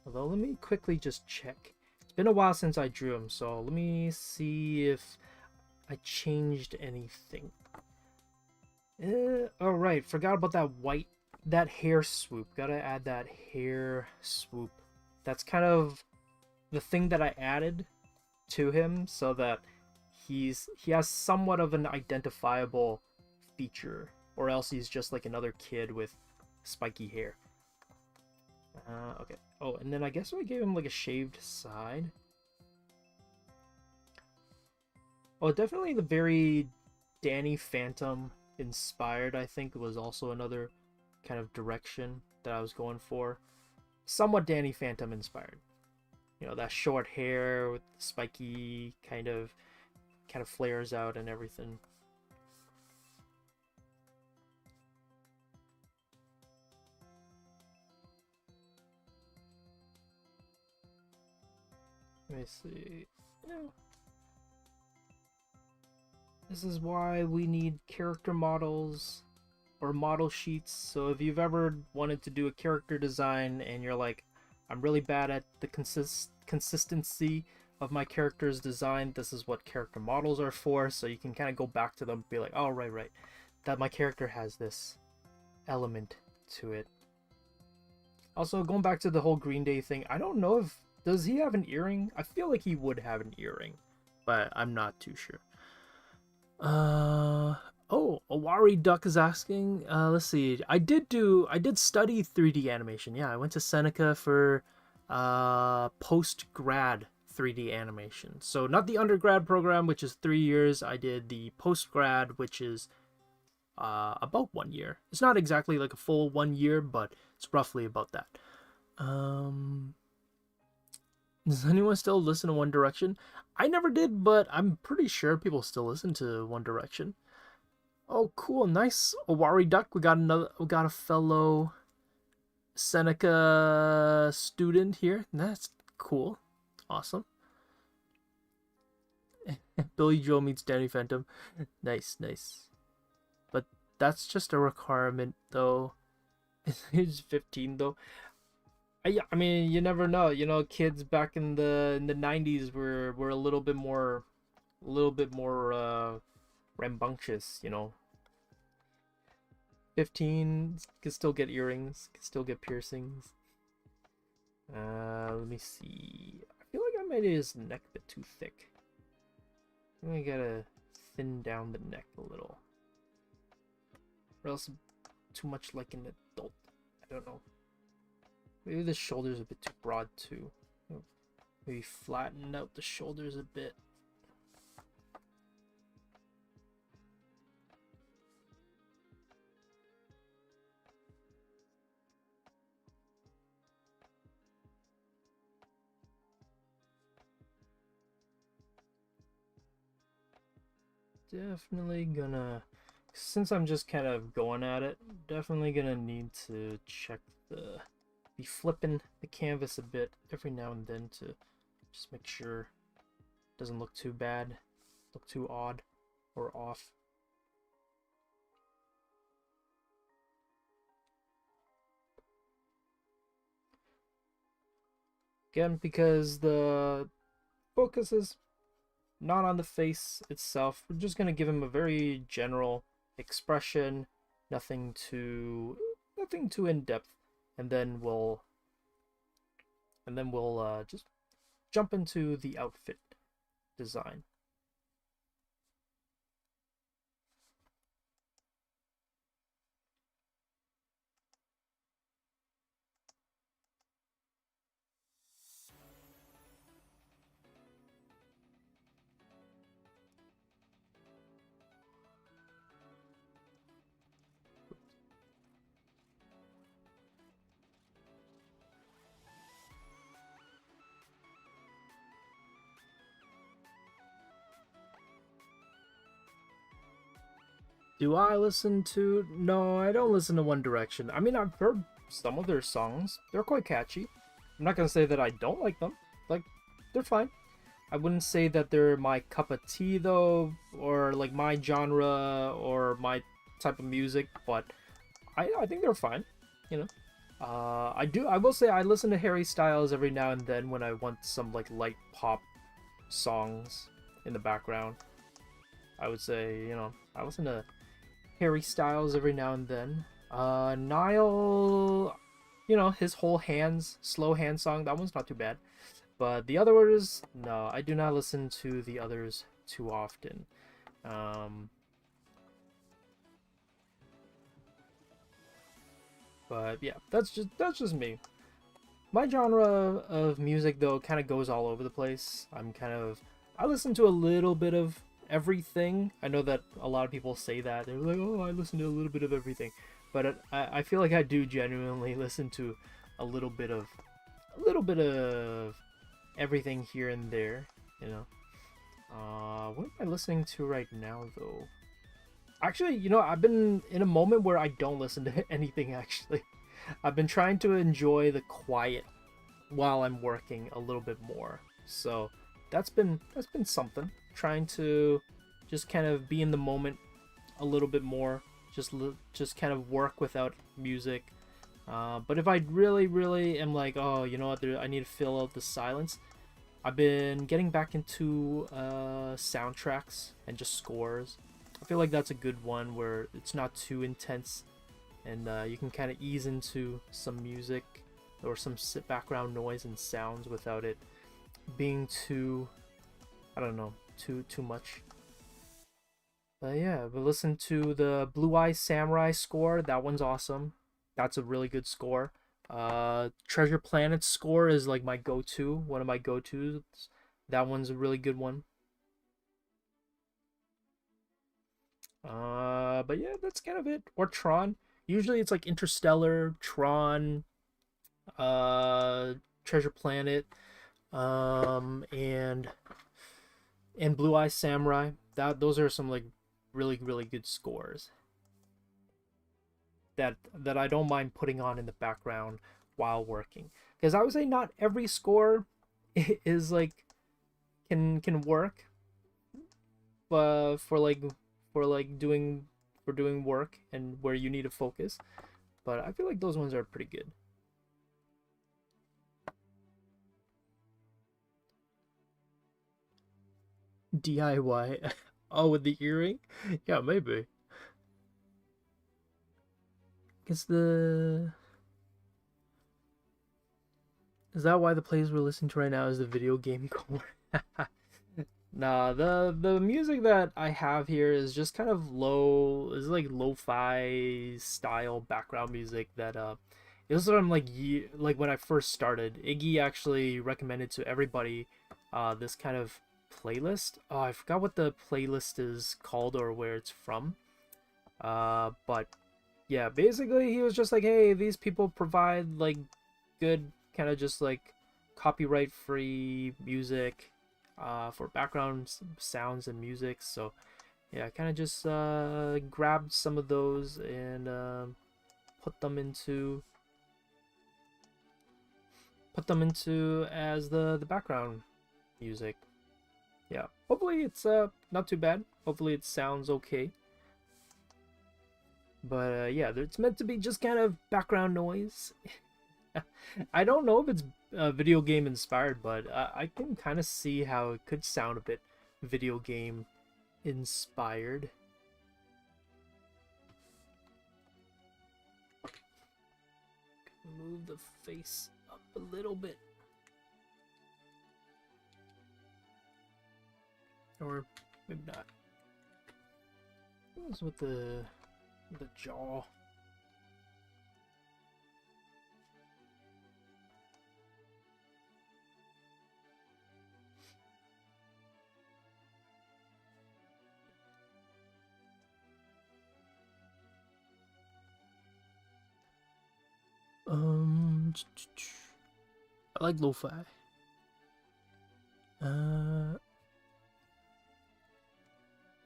Although let me quickly just check. It's been a while since I drew him, so let me see if I changed anything. Oh right, forgot about that hair swoop. Gotta add that hair swoop. That's kind of the thing that I added to him so that he has somewhat of an identifiable feature, or else he's just like another kid with spiky hair. Okay. Oh, and then I guess I gave him like a shaved side. Oh, definitely the very Danny Phantom inspired, I think, was also another kind of direction that I was going for. Somewhat Danny Phantom inspired. You know, that short hair with spiky kind of flares out and everything. Let me see. Yeah. This is why we need character models or model sheets. So if you've ever wanted to do a character design and you're like, I'm really bad at the consistency of my character's design, this is what character models are for. So you can kind of go back to them and be like, oh, right, that my character has this element to it. Also, going back to the whole Green Day thing, I don't know if, does he have an earring? I feel like he would have an earring, but I'm not too sure. Uh oh, Awari Duck is asking. Let's see. I did study 3D animation. Yeah, I went to Seneca for post grad 3D animation. So not the undergrad program, which is 3 years. I did the post grad, which is about 1 year. It's not exactly like a full 1 year, but it's roughly about that. Um, does anyone still listen to One Direction? I never did, but I'm pretty sure people still listen to One Direction. Oh, cool, nice, Owari Duck. We got a fellow Seneca student here. That's cool, awesome. Billy Joel meets Danny Phantom. Nice, nice. But that's just a requirement, though. He's 15, though. I mean, you never know. You know, kids back in the 90s were a little bit more rambunctious. You know, 15 can still get earrings, can still get piercings. Let me see. I feel like I made his neck a bit too thick. I think I gotta thin down the neck a little, or else too much like an adult. I don't know. Maybe the shoulder's a bit too broad too. Maybe flatten out the shoulders a bit. Definitely gonna, since I'm just kind of going at it, definitely gonna need to check be flipping the canvas a bit every now and then to just make sure it doesn't look too bad, look too odd or off. Again, because the focus is not on the face itself. We're just gonna give him a very general expression, nothing too in depth, and then we'll just jump into the outfit design. Do I listen to? No, I don't listen to One Direction. I mean, I've heard some of their songs. They're quite catchy. I'm not gonna say that I don't like them. Like, they're fine. I wouldn't say that they're my cup of tea though, or like my genre or my type of music. But I think they're fine. You know. I will say I listen to Harry Styles every now and then when I want some like light pop songs in the background. I would say, you know, I listen to Harry Styles every now and then. Niall, you know, his whole slow hand song, that one's not too bad. But the others, no, I do not listen to the others too often. But yeah, that's just me. My genre of music though kind of goes all over the place. I listen to a little bit of everything. I know that a lot of people say that. They're like, "Oh, I listen to a little bit of everything." But I feel like I do genuinely listen to a little bit of everything here and there, you know. What am I listening to right now though? Actually, you know, I've been in a moment where I don't listen to anything actually. I've been trying to enjoy the quiet while I'm working a little bit more. So, that's been something. Trying to just kind of be in the moment a little bit more. Just kind of work without music. But if I really am like, oh, you know what, I need to fill out the silence. I've been getting back into soundtracks and just scores. I feel like that's a good one where it's not too intense and you can kind of ease into some music or some background noise and sounds without it being too, I don't know, too much. But yeah, but listen to the Blue Eye Samurai score. That one's awesome. That's a really good score. Treasure Planet score is like my go-to, one of my go-tos. That one's a really good one. But yeah, that's kind of it. Or Tron. Usually it's like Interstellar, Tron, Treasure Planet, and Blue Eye Samurai. Those are some like really good scores that I don't mind putting on in the background while working. Because I would say not every score is like can work, but doing work and where you need to focus. But I feel like those ones are pretty good. DIY. Oh, with the earring? Yeah, maybe. Is that why the plays we're listening to right now is the video game core? Nah, the music that I have here is just kind of is like lo-fi style background music that it was from like when I first started. Iggy actually recommended to everybody this kind of playlist. Oh, I forgot what the playlist is called or where it's from. But yeah, basically he was just like, hey, these people provide like good kind of just like copyright free music for background sounds and music. So yeah, I kind of just grabbed some of those and put them into as the background music. Yeah, hopefully it's not too bad. Hopefully it sounds okay. But yeah, it's meant to be just kind of background noise. I don't know if it's video game inspired, but I can kind of see how it could sound a bit video game inspired. Move the face up a little bit. Or maybe not. What's with the jaw? I like lo-fi.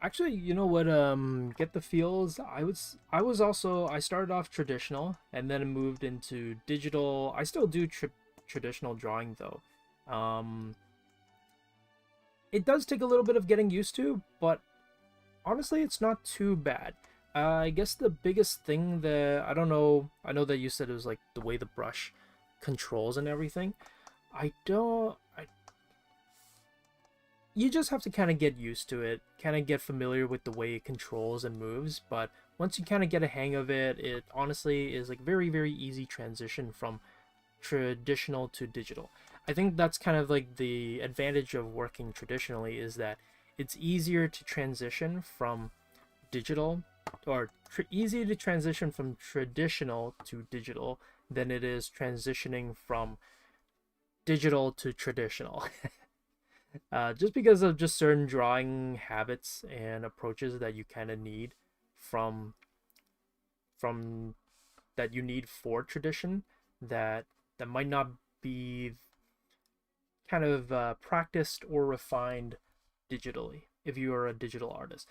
Actually, you know what? Get the feels. I started off traditional and then moved into digital. I still do traditional drawing though. It does take a little bit of getting used to, but honestly, it's not too bad. I guess the biggest thing that I don't know. I know that you said it was like the way the brush controls and everything. You just have to kind of get used to it, kind of get familiar with the way it controls and moves, but once you kind of get a hang of it, it honestly is like very, very easy transition from traditional to digital. I think that's kind of like the advantage of working traditionally, is that it's easier to transition from digital, or easier to transition from traditional to digital than it is transitioning from digital to traditional. Just because of just certain drawing habits and approaches that you kind of need from that you need for tradition, that might not be kind of practiced or refined digitally if you are a digital artist.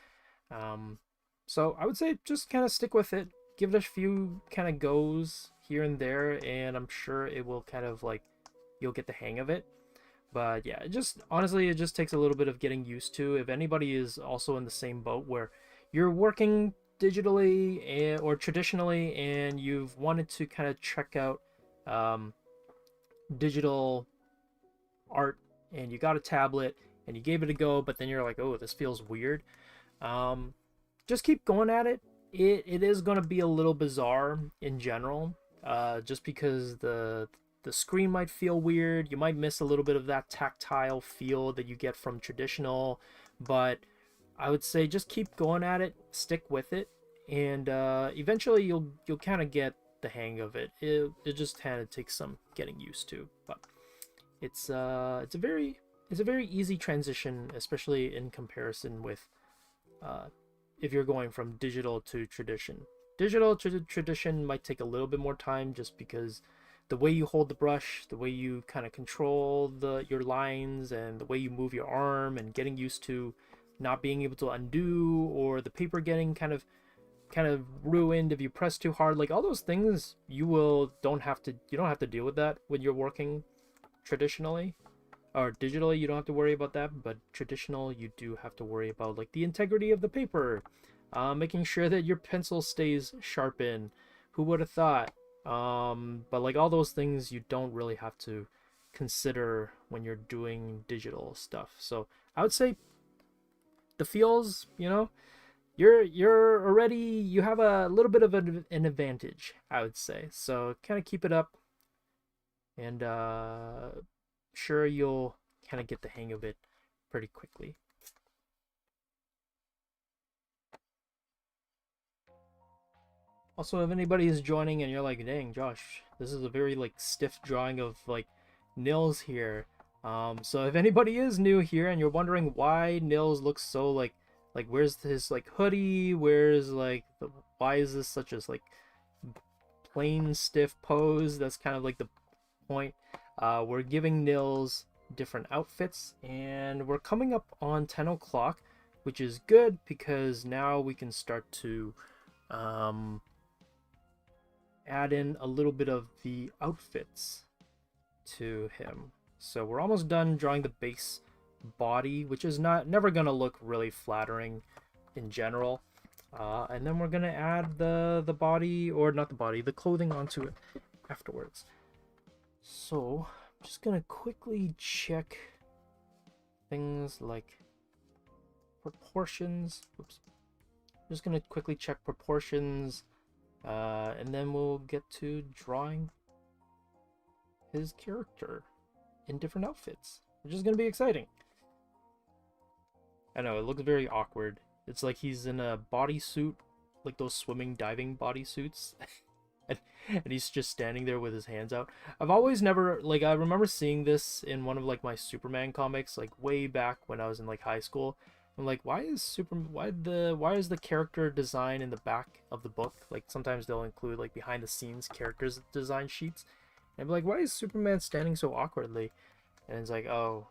So I would say just kind of stick with it, give it a few kind of goes here and there, and I'm sure it will kind of like, you'll get the hang of it. But yeah, honestly, it just takes a little bit of getting used to. If anybody is also in the same boat where you're working digitally or traditionally, and you've wanted to kind of check out digital art, and you got a tablet and you gave it a go, but then you're like, oh, this feels weird. Just keep going at it. It is going to be a little bizarre in general, just because the screen might feel weird. You might miss a little bit of that tactile feel that you get from traditional, but I would say just keep going at it, stick with it, and eventually you'll kind of get the hang of it. It just kind of takes some getting used to, but it's a very easy transition, especially in comparison with if you're going from digital to tradition. Digital to tradition might take a little bit more time, just because the way you hold the brush, the way you kind of control your lines, and the way you move your arm, and getting used to not being able to undo, or the paper getting kind of ruined if you press too hard. Like all those things, you don't have to deal with that when you're working traditionally. Or digitally, you don't have to worry about that, but traditional, you do have to worry about like the integrity of the paper, making sure that your pencil stays sharpened. Who would have thought? But like all those things, you don't really have to consider when you're doing digital stuff. So I would say the feels, you have a little bit of an advantage, I would say. So kind of keep it up, and sure you'll kind of get the hang of it pretty quickly. Also, if anybody is joining and you're like, dang, Josh, this is a very like stiff drawing of like Nils here. So if anybody is new here and you're wondering why Nils looks so like where's his like hoodie, why is this such a like plain stiff pose? That's kind of like the point. We're giving Nils different outfits, and we're coming up on 10 o'clock, which is good because now we can start to add in a little bit of the outfits to him. So we're almost done drawing the base body, which is never gonna look really flattering in general. And then we're gonna add the body, or not the body, the clothing onto it afterwards. So I'm just gonna quickly check things like proportions. Oops. I'm just gonna quickly check proportions, and then we'll get to drawing his character in different outfits, which is gonna be exciting. I know, it looks very awkward. It's like he's in a bodysuit, like those swimming, diving bodysuits. and he's just standing there with his hands out. I've always never, like, I remember seeing this in one of, like, my Superman comics, like, way back when I was in, like, high school. I'm like, why is the character design in the back of the book? Like, sometimes they'll include, like, behind the scenes characters design sheets. And I'm like, why is Superman standing so awkwardly? And it's like, oh,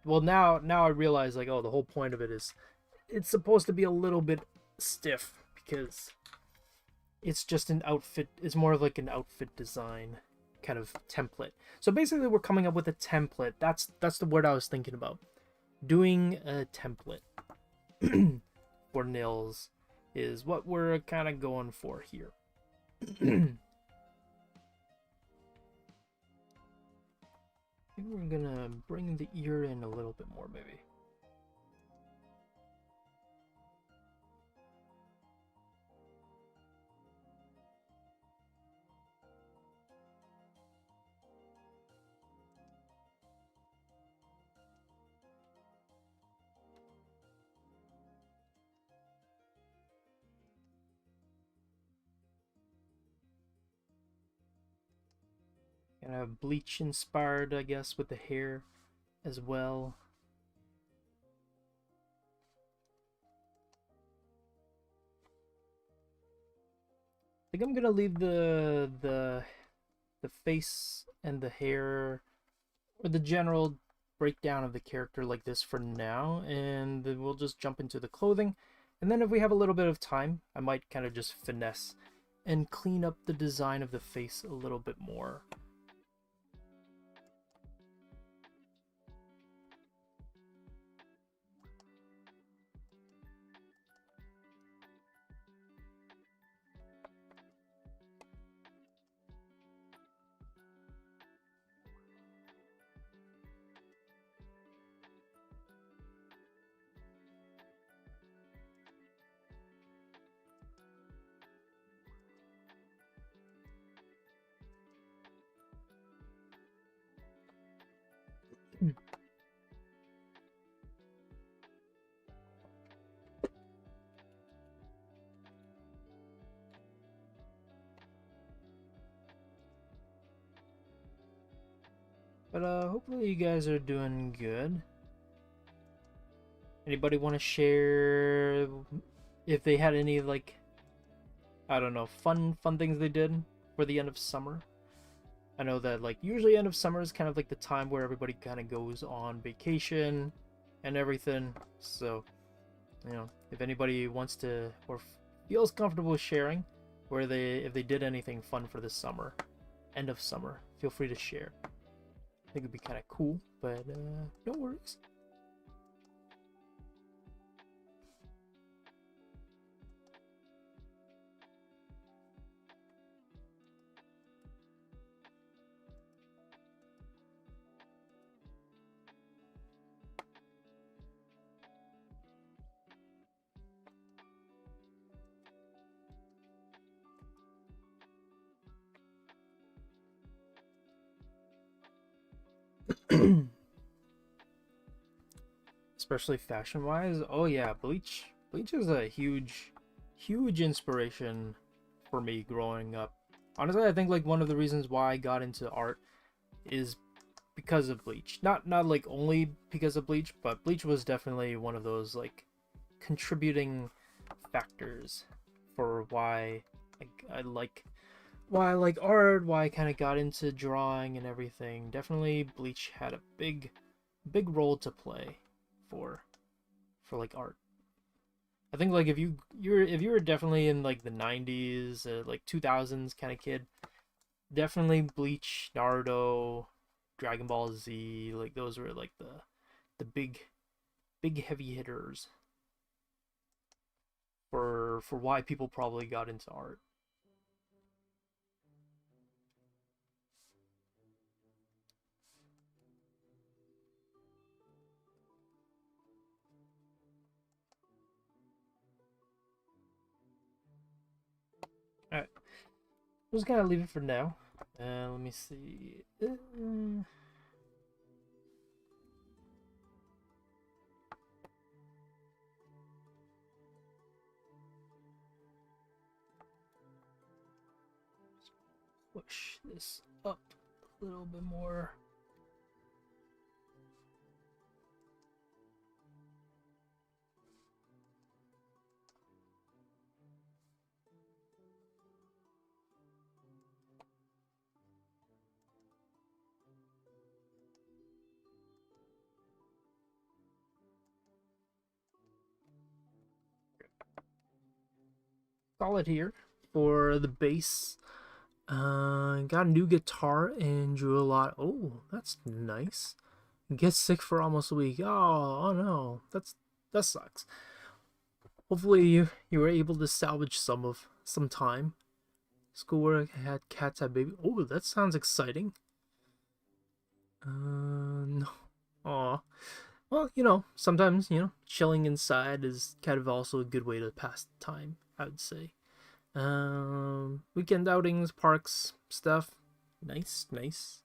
well, now I realize, like, oh, the whole point of it is it's supposed to be a little bit stiff because it's just an outfit. It's more of like an outfit design kind of template. So basically we're coming up with a template. That's the word I was thinking about. Doing a template for nils is what we're kind of going for here. I think we're gonna bring the ear in a little bit more, maybe. Kind of bleach inspired, I guess, with the hair as well. I think I'm gonna leave the face and the hair, or the general breakdown of the character like this for now, and then we'll just jump into the clothing. And then if we have a little bit of time, I might kind of just finesse and clean up the design of the face a little bit more. But hopefully you guys are doing good. Anybody want to share if they had any, like, I don't know, fun things they did for the end of summer? I know that, like, usually end of summer is kind of like the time where everybody kind of goes on vacation and everything. So, you know, if anybody wants to or feels comfortable sharing where if they did anything fun for this summer, end of summer, feel free to share. I think it'd be kind of cool, but no worries. Especially fashion wise. Oh yeah, Bleach is a huge inspiration for me growing up. Honestly, I think like one of the reasons why I got into art is because of Bleach. Not like only because of Bleach, but Bleach was definitely one of those like contributing factors for why I like art, why I kind of got into drawing and everything. Definitely Bleach had a big role to play for like art. I think like if you were definitely in like the 90s, like 2000s kind of kid, definitely Bleach, Naruto, Dragon Ball Z, like those were like the big heavy hitters for why people probably got into art. just gonna leave it for now. Let me see. Push this up a little bit more. Solid here for the bass. Got a new guitar and drew a lot. Oh, that's nice. Get sick for almost a week. Oh no, that sucks. Hopefully you were able to salvage some time. Schoolwork, had cats, had baby. Oh, that sounds exciting. No. Aw. Well, sometimes, chilling inside is kind of also a good way to pass the time, I would say. Weekend outings, parks, stuff. Nice, nice.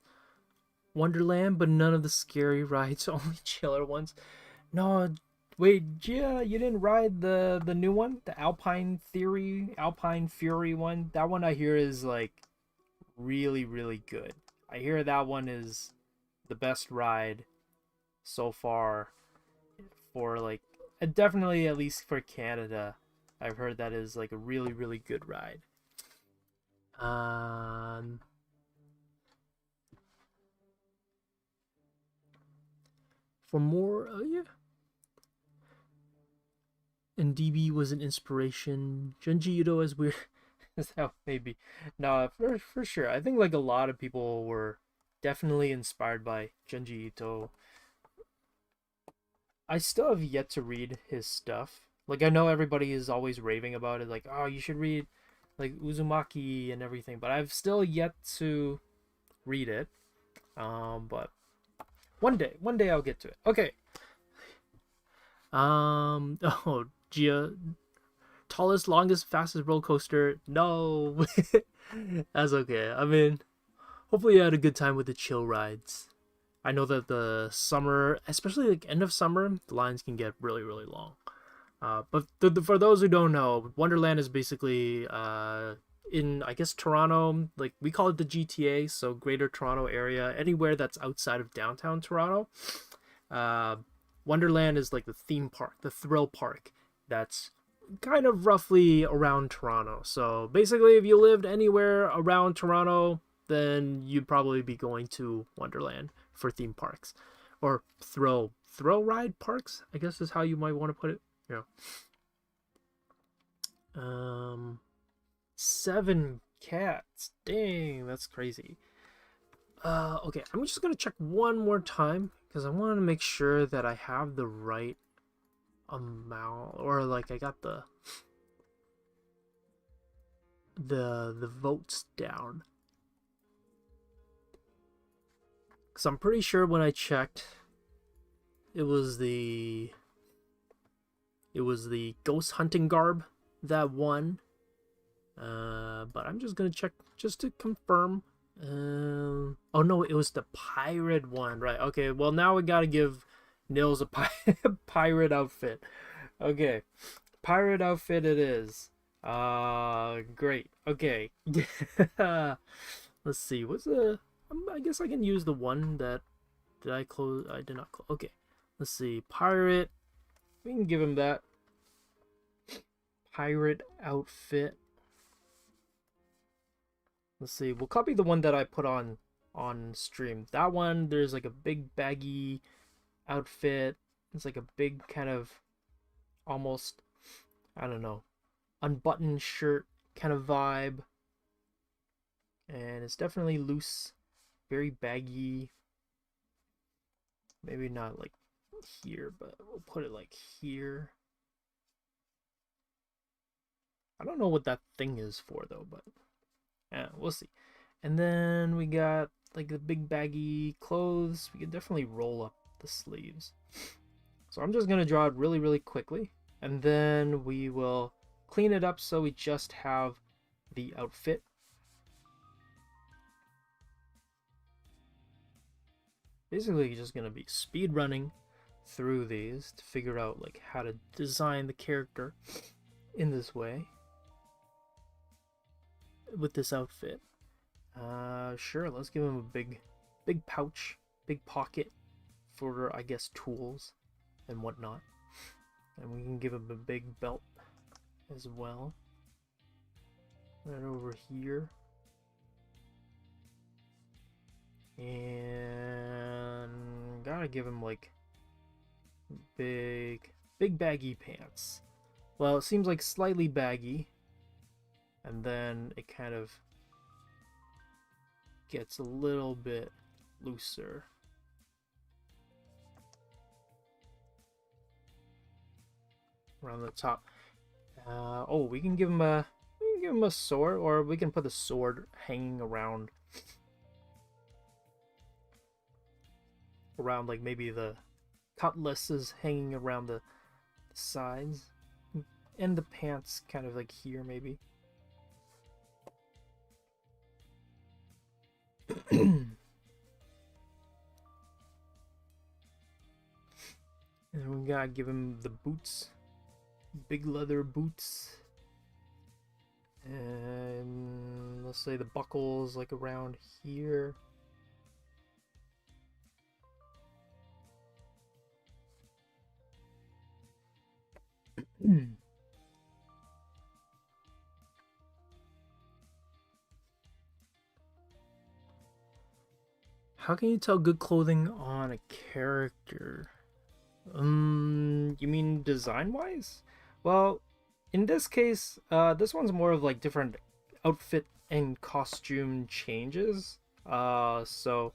Wonderland, but none of the scary rides, only chiller ones. No, wait, yeah, you didn't ride the new one? The Alpine Fury one? That one I hear is like really, really good. I hear that one is the best ride so far for like definitely at least for Canada. I've heard that is like a really, really good ride. For more, yeah. And DB was an inspiration. Junji Ito is weird. Is that maybe? No, for sure. I think like a lot of people were definitely inspired by Junji Ito. I still have yet to read his stuff. Like I know everybody is always raving about it, like, oh, you should read like Uzumaki and everything, but I've still yet to read it. But one day I'll get to it. Okay. Oh, Gia, tallest, longest, fastest roller coaster. No, that's okay. I mean, hopefully you had a good time with the chill rides. I know that the summer, especially like end of summer, the lines can get really, really long. But for those who don't know, Wonderland is basically in, I guess, Toronto. Like we call it the GTA, so Greater Toronto Area. Anywhere that's outside of downtown Toronto. Wonderland is like the theme park, the thrill park that's kind of roughly around Toronto. So basically, if you lived anywhere around Toronto, then you'd probably be going to Wonderland for theme parks or thrill ride parks, I guess is how you might want to put it. Yeah. 7 cats. Dang, that's crazy. Okay, I'm just gonna check one more time because I want to make sure that I have the right amount, or like I got the votes down. Because I'm pretty sure when I checked, it was the ghost hunting garb that won. But I'm just gonna check just to confirm. Oh no, it was the pirate one, right? Okay, well now we gotta give Nils a pirate outfit. Okay, pirate outfit it is. Great. Okay. Let's see. What's the? I guess I can use the one that did I close? I did not close. Okay. Let's see. Pirate. We can give him that pirate outfit. Let's see. We'll copy the one that I put on stream. That one, there's like a big baggy outfit. It's like a big kind of almost, I don't know, unbuttoned shirt kind of vibe. And it's definitely loose, very baggy. Maybe not like here, but we'll put it like here. I don't know what that thing is for though, but yeah, we'll see. And then we got like the big baggy clothes. We can definitely roll up the sleeves. So I'm just gonna draw it really, really quickly, and then we will clean it up so we just have the outfit. basically just gonna be speed running through these to figure out like how to design the character in this way with this outfit. Sure, let's give him a big pouch, big pocket for, I guess, tools and whatnot. And we can give him a big belt as well. Right over here. And gotta give him like big baggy pants. Well, it seems like slightly baggy, and then it kind of gets a little bit looser. Around the top. Oh, we can give him a sword, or we can put the sword hanging around like maybe the cutlass is hanging around the sides, and the pants kind of like here maybe. And we gotta give him the boots, big leather boots, and let's say the buckles like around here. How can you tell good clothing on a character? You mean design-wise? Well, in this case, this one's more of like different outfit and costume changes. So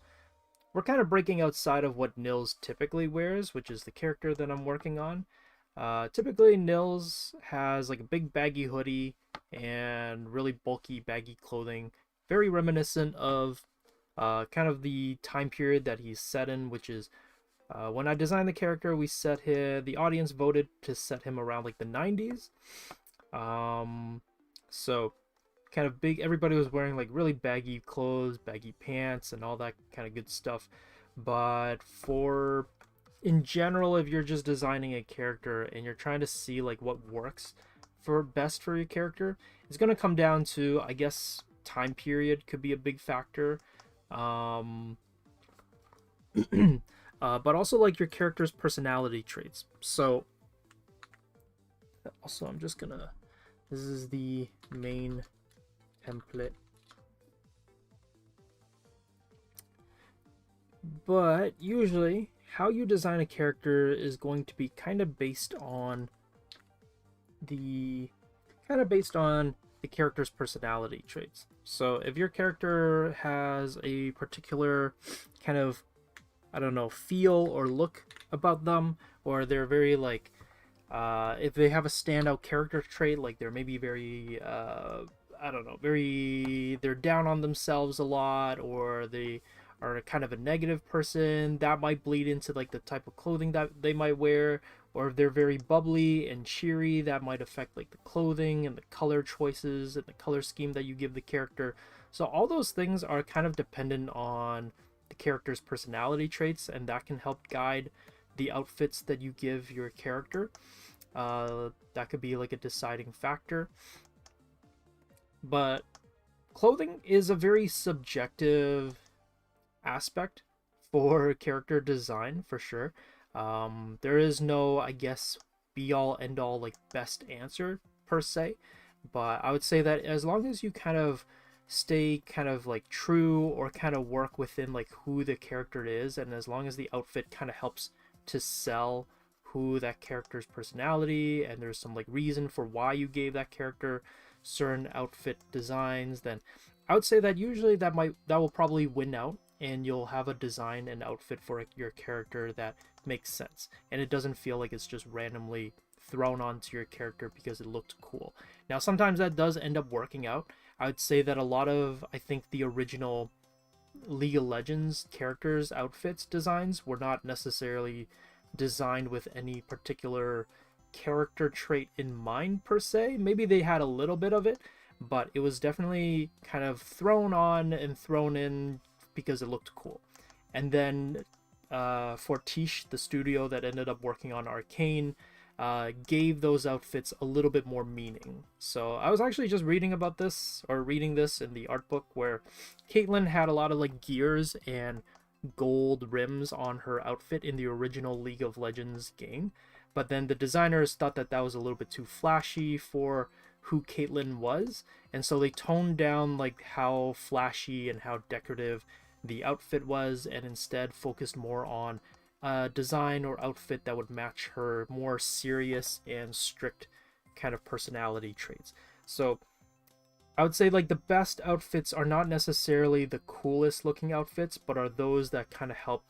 we're kind of breaking outside of what Nils typically wears, which is the character that I'm working on. Typically Nils has like a big baggy hoodie and really bulky baggy clothing, very reminiscent of kind of the time period that he's set in, which is when I designed the character, we set him, the audience voted to set him around like the 90s. So kind of big, everybody was wearing like really baggy clothes, baggy pants, and all that kind of good stuff. But for in general, if you're just designing a character and you're trying to see like what works for best for your character, it's going to come down to, I guess, time period could be a big factor. But also like your character's personality traits. So also I'm just gonna, this is the main template, but usually how you design a character is going to be kind of based on the character's personality traits. So if your character has a particular kind of, I don't know, feel or look about them, or they're very like, if they have a standout character trait, like they're maybe very, I don't know, they're down on themselves a lot, or they are kind of a negative person, that might bleed into like the type of clothing that they might wear. Or if they're very bubbly and cheery, that might affect like the clothing and the color choices and the color scheme that you give the character. So all those things are kind of dependent on the character's personality traits, and that can help guide the outfits that you give your character. That could be like a deciding factor. But clothing is a very subjective aspect for character design, for sure. There is no, I guess, be all end all like best answer per se, but I would say that as long as you kind of stay kind of like true, or kind of work within like who the character is, and as long as the outfit kind of helps to sell who that character's personality, and there's some like reason for why you gave that character certain outfit designs, then I would say that usually that will probably win out, and you'll have a design and outfit for your character that makes sense, and it doesn't feel like it's just randomly thrown onto your character because it looked cool. Now sometimes that does end up working out. I would say that a lot of, I think, the original League of Legends characters outfits designs were not necessarily designed with any particular character trait in mind per se. Maybe they had a little bit of it, but it was definitely kind of thrown on and thrown in because it looked cool. And then Fortiche, the studio that ended up working on Arcane, gave those outfits a little bit more meaning. So I was actually just reading about this, or reading this in the art book, where Caitlyn had a lot of like gears and gold rims on her outfit in the original League of Legends game, but then the designers thought that that was a little bit too flashy for who Caitlyn was, and so they toned down like how flashy and how decorative the outfit was, and instead focused more on design or outfit that would match her more serious and strict kind of personality traits. So I would say like the best outfits are not necessarily the coolest looking outfits, but are those that kind of help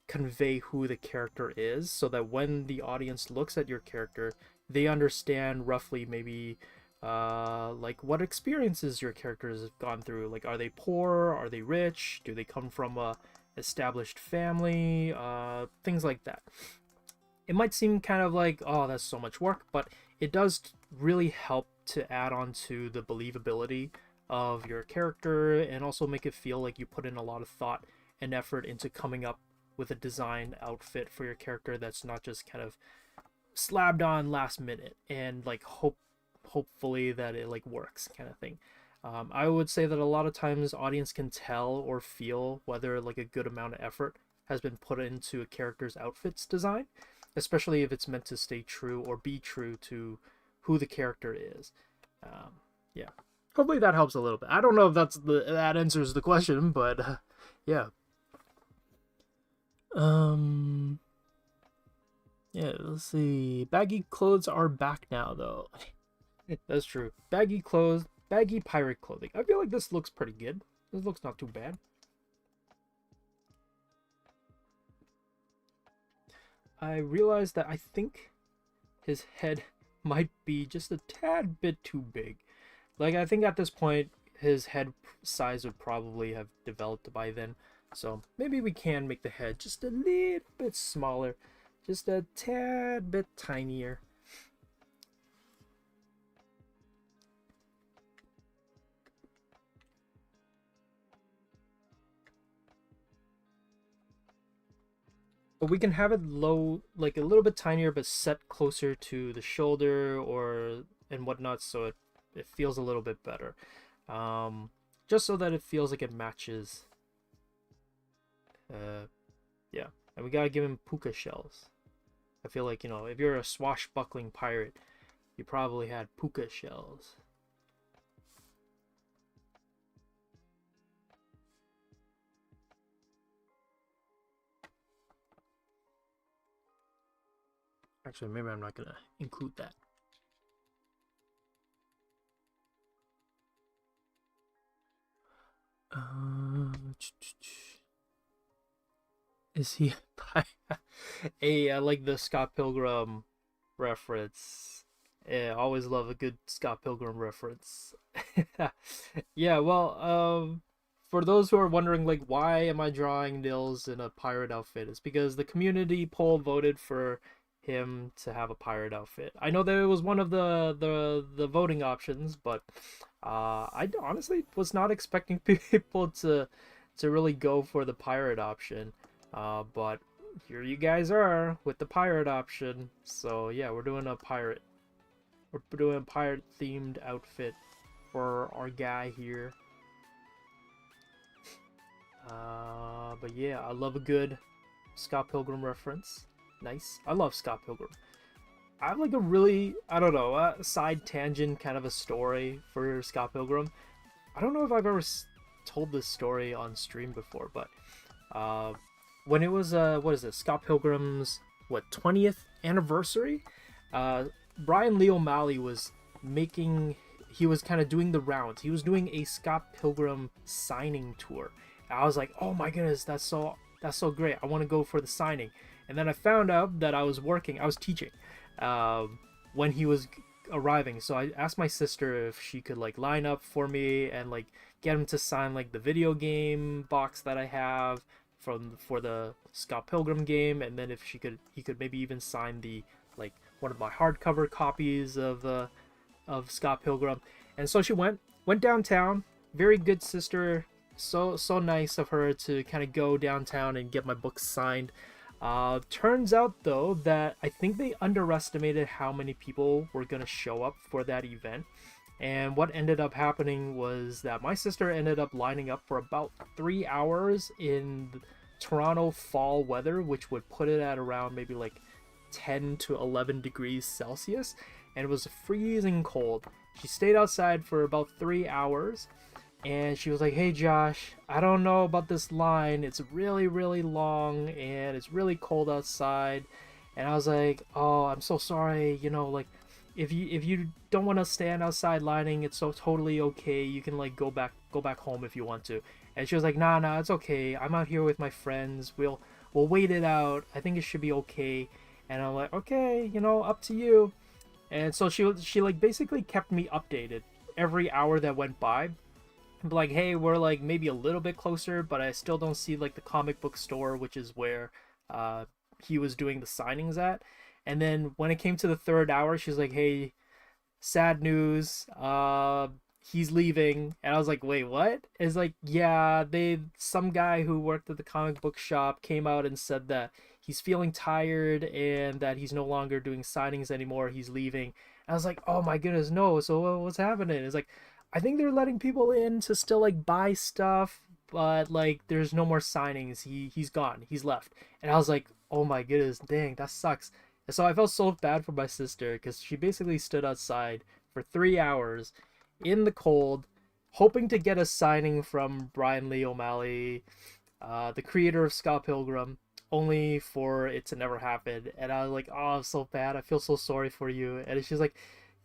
convey who the character is, so that when the audience looks at your character, they understand roughly maybe like what experiences your characters have gone through. Like, are they poor? Are they rich? Do they come from a established family? Things like that. It might seem kind of like, oh, that's so much work, but it does really help to add on to the believability of your character, and also make it feel like you put in a lot of thought and effort into coming up with a design outfit for your character that's not just kind of slapped on last minute and like hopefully that it like works kind of thing. I would say that a lot of times audience can tell or feel whether like a good amount of effort has been put into a character's outfit's design, especially if it's meant to stay true or be true to who the character is. Yeah, hopefully that helps a little bit. I don't know if that answers the question, but yeah. Yeah, let's see. Baggy clothes are back now, though. That's true. Baggy clothes, baggy pirate clothing. I feel like this looks pretty good. This looks not too bad. I realized that I think his head might be just a tad bit too big. Like, I think at this point, his head size would probably have developed by then. So maybe we can make the head just a little bit smaller, just a tad bit tinier. But we can have it low, like a little bit tinier, but set closer to the shoulder or and whatnot, so it feels a little bit better. Just so that it feels like it matches. Yeah, and we gotta give him puka shells. I feel like, you know, if you're a swashbuckling pirate, you probably had puka shells. Actually, maybe I'm not gonna include that. Is he hey, I like the Scott Pilgrim reference. Yeah, I always love a good Scott Pilgrim reference. Yeah, well, for those who are wondering, like, why am I drawing Nils in a pirate outfit? It's because the community poll voted for him to have a pirate outfit. I know that it was one of the voting options, but I honestly was not expecting people to really go for the pirate option. But here you guys are with the pirate option. So yeah, we're doing a pirate. We're doing a pirate themed outfit for our guy here. But yeah, I love a good Scott Pilgrim reference. Nice. I love Scott Pilgrim. I have like a really, I don't know, side tangent kind of a story for Scott Pilgrim. I don't know if I've ever told this story on stream before, but when it was what is it, Scott Pilgrim's 20th anniversary, Brian Lee O'Malley was he was kind of doing the rounds. He was doing a Scott Pilgrim signing tour. And I was like, oh my goodness, that's so great. I want to go for the signing. And then I found out that I was teaching when he was arriving. So I asked my sister if she could like line up for me and like get him to sign like the video game box that I have for the Scott Pilgrim game, and then if he could maybe even sign the like one of my hardcover copies of Scott Pilgrim. And so she went downtown. Very good sister. so nice of her to kind of go downtown and get my books signed. Turns out though that I think they underestimated how many people were gonna show up for that event. And what ended up happening was that my sister ended up lining up for about 3 hours in Toronto fall weather, which would put it at around maybe like 10 to 11 degrees Celsius. And it was freezing cold. She stayed outside for about 3 hours. And she was like, hey Josh, I don't know about this line. It's really, really long and it's really cold outside. And I was like, oh, I'm so sorry. You know, like, if you don't want to stand outside lining, it's so totally okay. You can like go back home if you want to. And she was like, nah, it's okay. I'm out here with my friends. We'll wait it out. I think it should be okay. And I'm like, okay, you know, up to you. And so she like basically kept me updated every hour that went by. Like, hey, we're like maybe a little bit closer, but I still don't see like the comic book store, which is where he was doing the signings at. And then when it came to the third hour, she's like, hey, sad news, he's leaving. And I was like, wait, what? It's like, yeah, some guy who worked at the comic book shop came out and said that he's feeling tired and that he's no longer doing signings anymore, he's leaving. And I was like, oh my goodness, no. So what's happening? It's like, I think they're letting people in to still like buy stuff, but like there's no more signings. He's gone. He's left. And I was like, oh my goodness, dang, that sucks. And so I felt so bad for my sister because she basically stood outside for 3 hours in the cold, hoping to get a signing from Brian Lee O'Malley, the creator of Scott Pilgrim, only for it to never happen. And I was like, oh, I'm so bad. I feel so sorry for you. And she's like,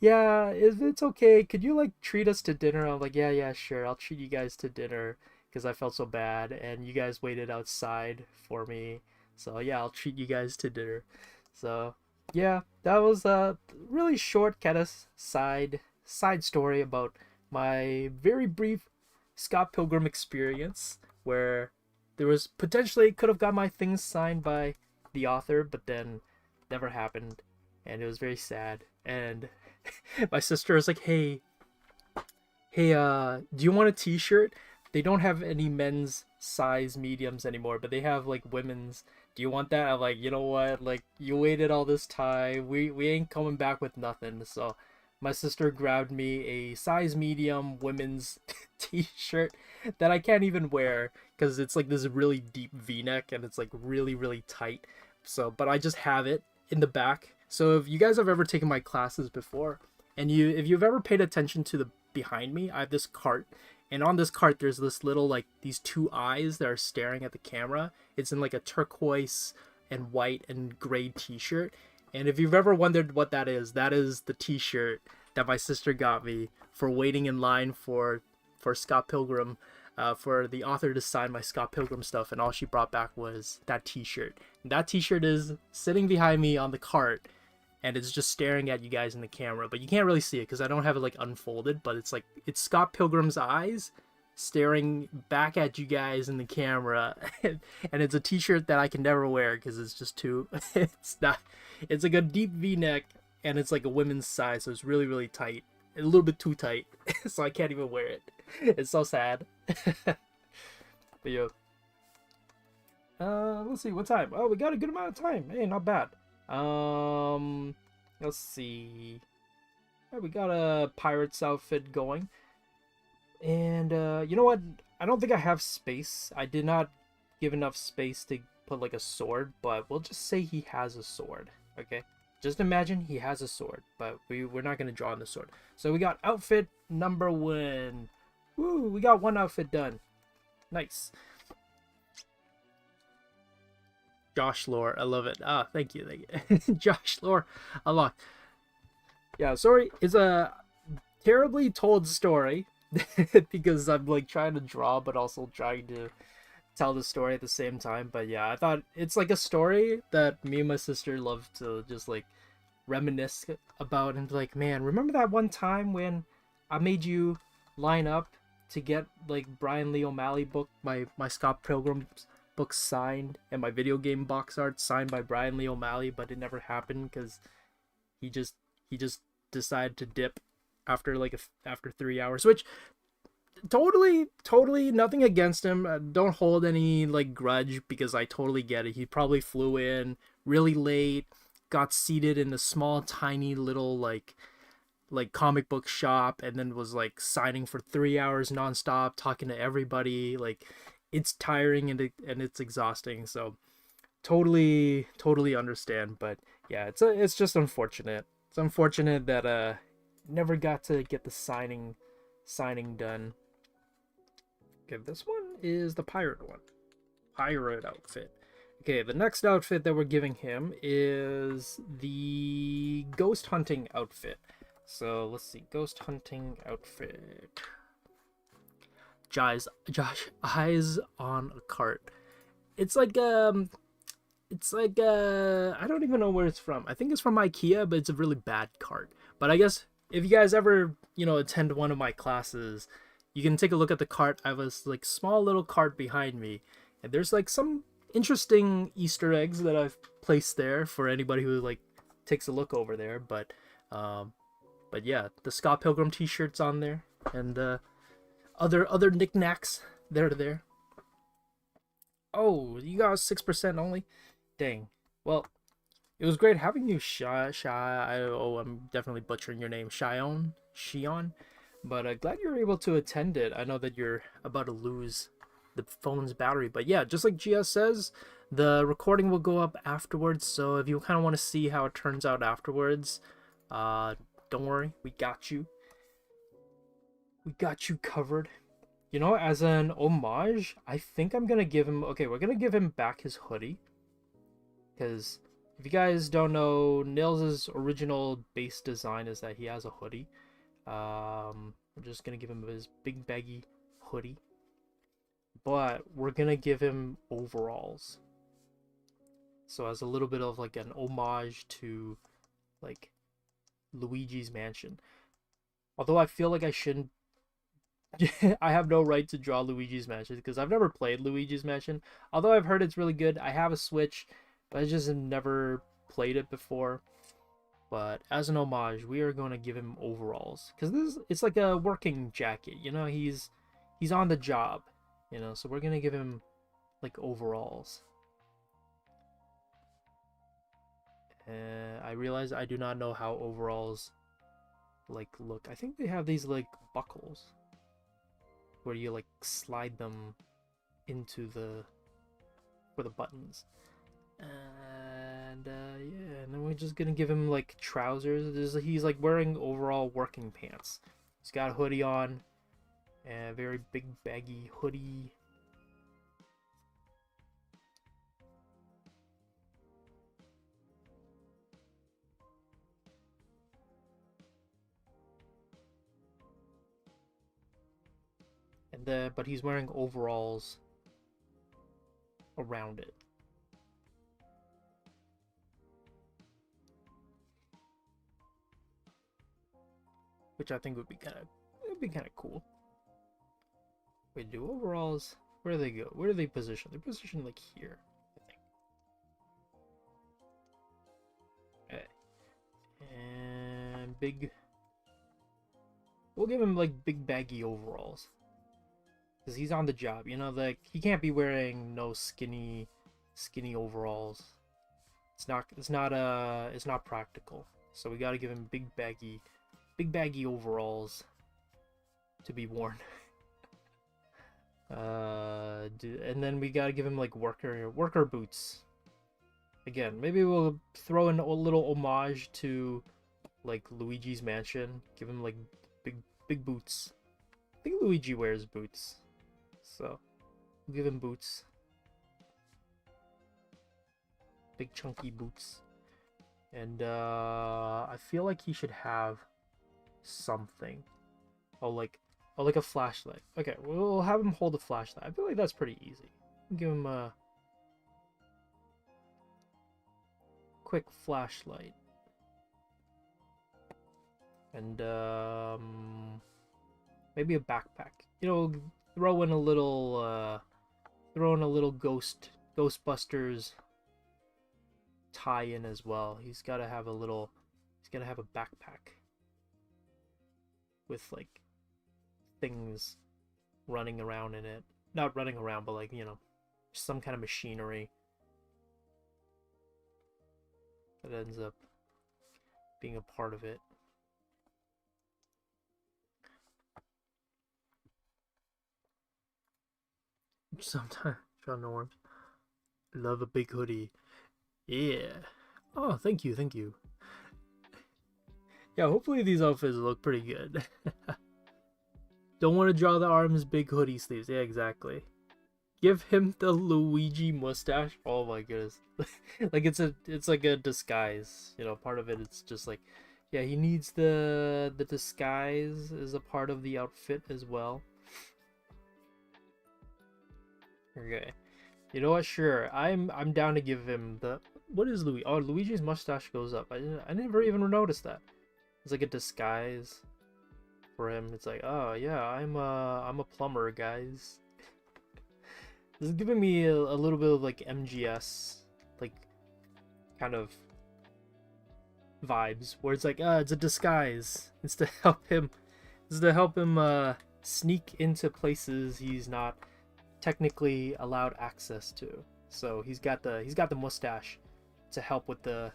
yeah, if it's okay, could you like treat us to dinner? I'm like, yeah, sure, I'll treat you guys to dinner because I felt so bad and you guys waited outside for me, so yeah, I'll treat you guys to dinner. So yeah, that was a really short kind of side story about my very brief Scott Pilgrim experience, where there was potentially could have got my things signed by the author, but then never happened, and it was very sad. And my sister was like, hey, do you want a t-shirt? They don't have any men's size mediums anymore, but they have like women's. Do you want that? I'm like, you know what? Like, you waited all this time. We ain't coming back with nothing. So my sister grabbed me a size medium women's t-shirt that I can't even wear because it's like this really deep v-neck and it's like really, really tight. So, but I just have it in the back. So if you guys have ever taken my classes before, and if you've ever paid attention to the behind me, I have this cart, and on this cart there's this little like these two eyes that are staring at the camera. It's in like a turquoise and white and gray t-shirt. And if you've ever wondered what that is the t-shirt that my sister got me for waiting in line for Scott Pilgrim, for the author to sign my Scott Pilgrim stuff, and all she brought back was that t-shirt. And that t-shirt is sitting behind me on the cart, and it's just staring at you guys in the camera, but you can't really see it because I don't have it like unfolded, but it's like, it's Scott Pilgrim's eyes staring back at you guys in the camera. And it's a t-shirt that I can never wear because it's just too, it's like a deep v-neck, and it's like a women's size, so it's really, really tight, a little bit too tight. So I can't even wear it. It's so sad. But yeah, let's see, what time? Oh, we got a good amount of time. Hey, not bad. Let's see. Yeah, we got a pirate's outfit going. And you know what? I don't think I have space. I did not give enough space to put like a sword, but we'll just say he has a sword. Okay? Just imagine he has a sword, but we're not gonna draw on the sword. So we got outfit number 1. Woo, we got one outfit done. Nice. Josh lore, I love it. Ah, thank you. Josh lore unlocked. Yeah, sorry, it's a terribly told story because I'm like trying to draw but also trying to tell the story at the same time. But yeah, I thought it's like a story that me and my sister love to just like reminisce about and be like, man, remember that one time when I made you line up to get like Brian Lee O'Malley book, my Scott Pilgrim book signed, and my video game box art signed by Brian Lee O'Malley, but it never happened because he just decided to dip after 3 hours, which totally nothing against him. Don't hold any like grudge because I totally get it. He probably flew in really late, got seated in a small, tiny little like comic book shop, and then was like signing for 3 hours nonstop, talking to everybody. Like it's tiring and it's exhausting. So totally understand. But yeah, it's just unfortunate. It's unfortunate that never got to get the signing done. Okay, this one is the pirate one. Pirate outfit. Okay, the next outfit that we're giving him is the ghost hunting outfit. So let's see, ghost hunting outfit. Josh, eyes on a cart. It's like I don't even know where it's from. I think it's from IKEA, but it's a really bad cart. But I guess if you guys ever, attend one of my classes, you can take a look at the cart. I have a like small little cart behind me, and there's like some interesting Easter eggs that I've placed there for anybody who like takes a look over there. But yeah, the Scott Pilgrim T-shirts on there, and other knickknacks there. Oh, you got 6% only. Dang. Well, it was great having you, I'm definitely butchering your name, Shion. But glad you were able to attend it. I know that you're about to lose the phone's battery. But yeah, just like Gia says, the recording will go up afterwards. So if you kind of want to see how it turns out afterwards, don't worry, we got you. We got you covered. As an homage, I think I'm gonna give him... Okay, we're gonna give him back his hoodie. Because if you guys don't know, Nils' original base design is that he has a hoodie. I'm just gonna give him his big baggy hoodie. But we're gonna give him overalls. So as a little bit of like an homage to like Luigi's Mansion. Although I feel like I shouldn't... I have no right to draw Luigi's Mansion because I've never played Luigi's Mansion. Although I've heard it's really good. I have a Switch, but I just have never played it before. But as an homage, we are going to give him overalls because it's like a working jacket. He's on the job. So we're gonna give him like overalls. I realize I do not know how overalls like look. I think they have these like buckles where you like slide them into for the buttons. And yeah, and then we're just gonna give him like trousers. He's like wearing overall working pants. He's got a hoodie on, and a very big baggy hoodie. But he's wearing overalls around it. Which I think would be kind of cool. Wait, do overalls? Where do they go? Where do they position? They're positioned like here, I think. Okay. And big. We'll give him like big baggy overalls. Because he's on the job, like he can't be wearing no skinny overalls. It's not practical. So we gotta give him big baggy overalls to be worn. And then we gotta give him like worker boots. Again, maybe we'll throw in a little homage to like Luigi's Mansion. Give him like big boots. I think Luigi wears boots. So, we'll give him boots. Big chunky boots. And I feel like he should have something. Oh, like a flashlight. Okay, we'll have him hold a flashlight. I feel like that's pretty easy. Give him a quick flashlight. And maybe a backpack. Throw in a little Ghostbusters tie-in as well. He's gotta have a backpack with like things running around in it. Not running around, but like, you know, some kind of machinery that ends up being a part of it. Sometimes, John Norm. Love a big hoodie. Yeah. Oh, thank you, thank you. Yeah, hopefully these outfits look pretty good. Don't want to draw the arms, big hoodie sleeves. Yeah, exactly. Give him the Luigi mustache. Oh my goodness. Like it's like a disguise. You know, part of it it's just like, yeah, he needs the disguise as a part of the outfit as well. Okay. You know what? Sure. I'm down to give him the, what is Luigi? Oh, Luigi's mustache goes up. I never even noticed that. It's like a disguise for him. It's like, oh yeah, I'm a plumber, guys. This is giving me a little bit of like MGS, like kind of vibes, where it's like, it's a disguise. It's to help him, sneak into places he's not technically allowed access to. So he's got the mustache to help with the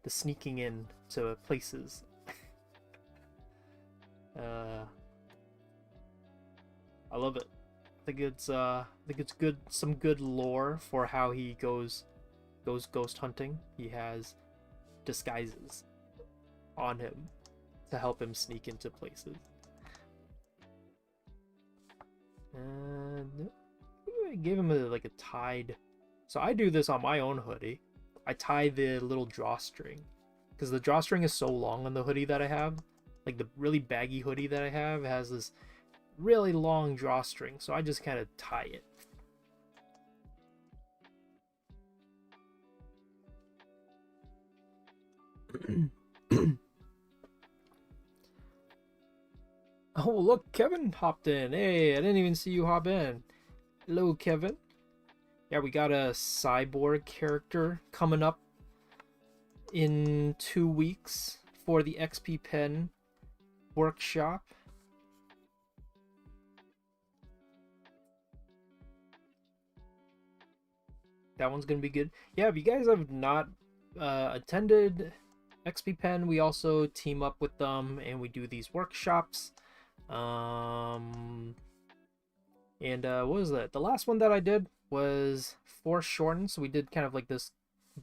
sneaking in to places. I love it. I think it's good, some good lore for how he goes ghost hunting. He has disguises on him to help him sneak into places. And I gave him like a tied. So I do this on my own hoodie. I tie the little drawstring because the drawstring is so long on the hoodie that I have. Like the really baggy hoodie that I have has this really long drawstring, so I just kind of tie it. Oh, look, Kevin hopped in. Hey, I didn't even see you hop in. Hello, Kevin. Yeah, we got a cyborg character coming up in 2 weeks for the XPPen workshop. That one's gonna be good. Yeah, if you guys have not attended XPPen, we also team up with them and we do these workshops. And what was that? The last one that I did was foreshortened. So we did kind of like this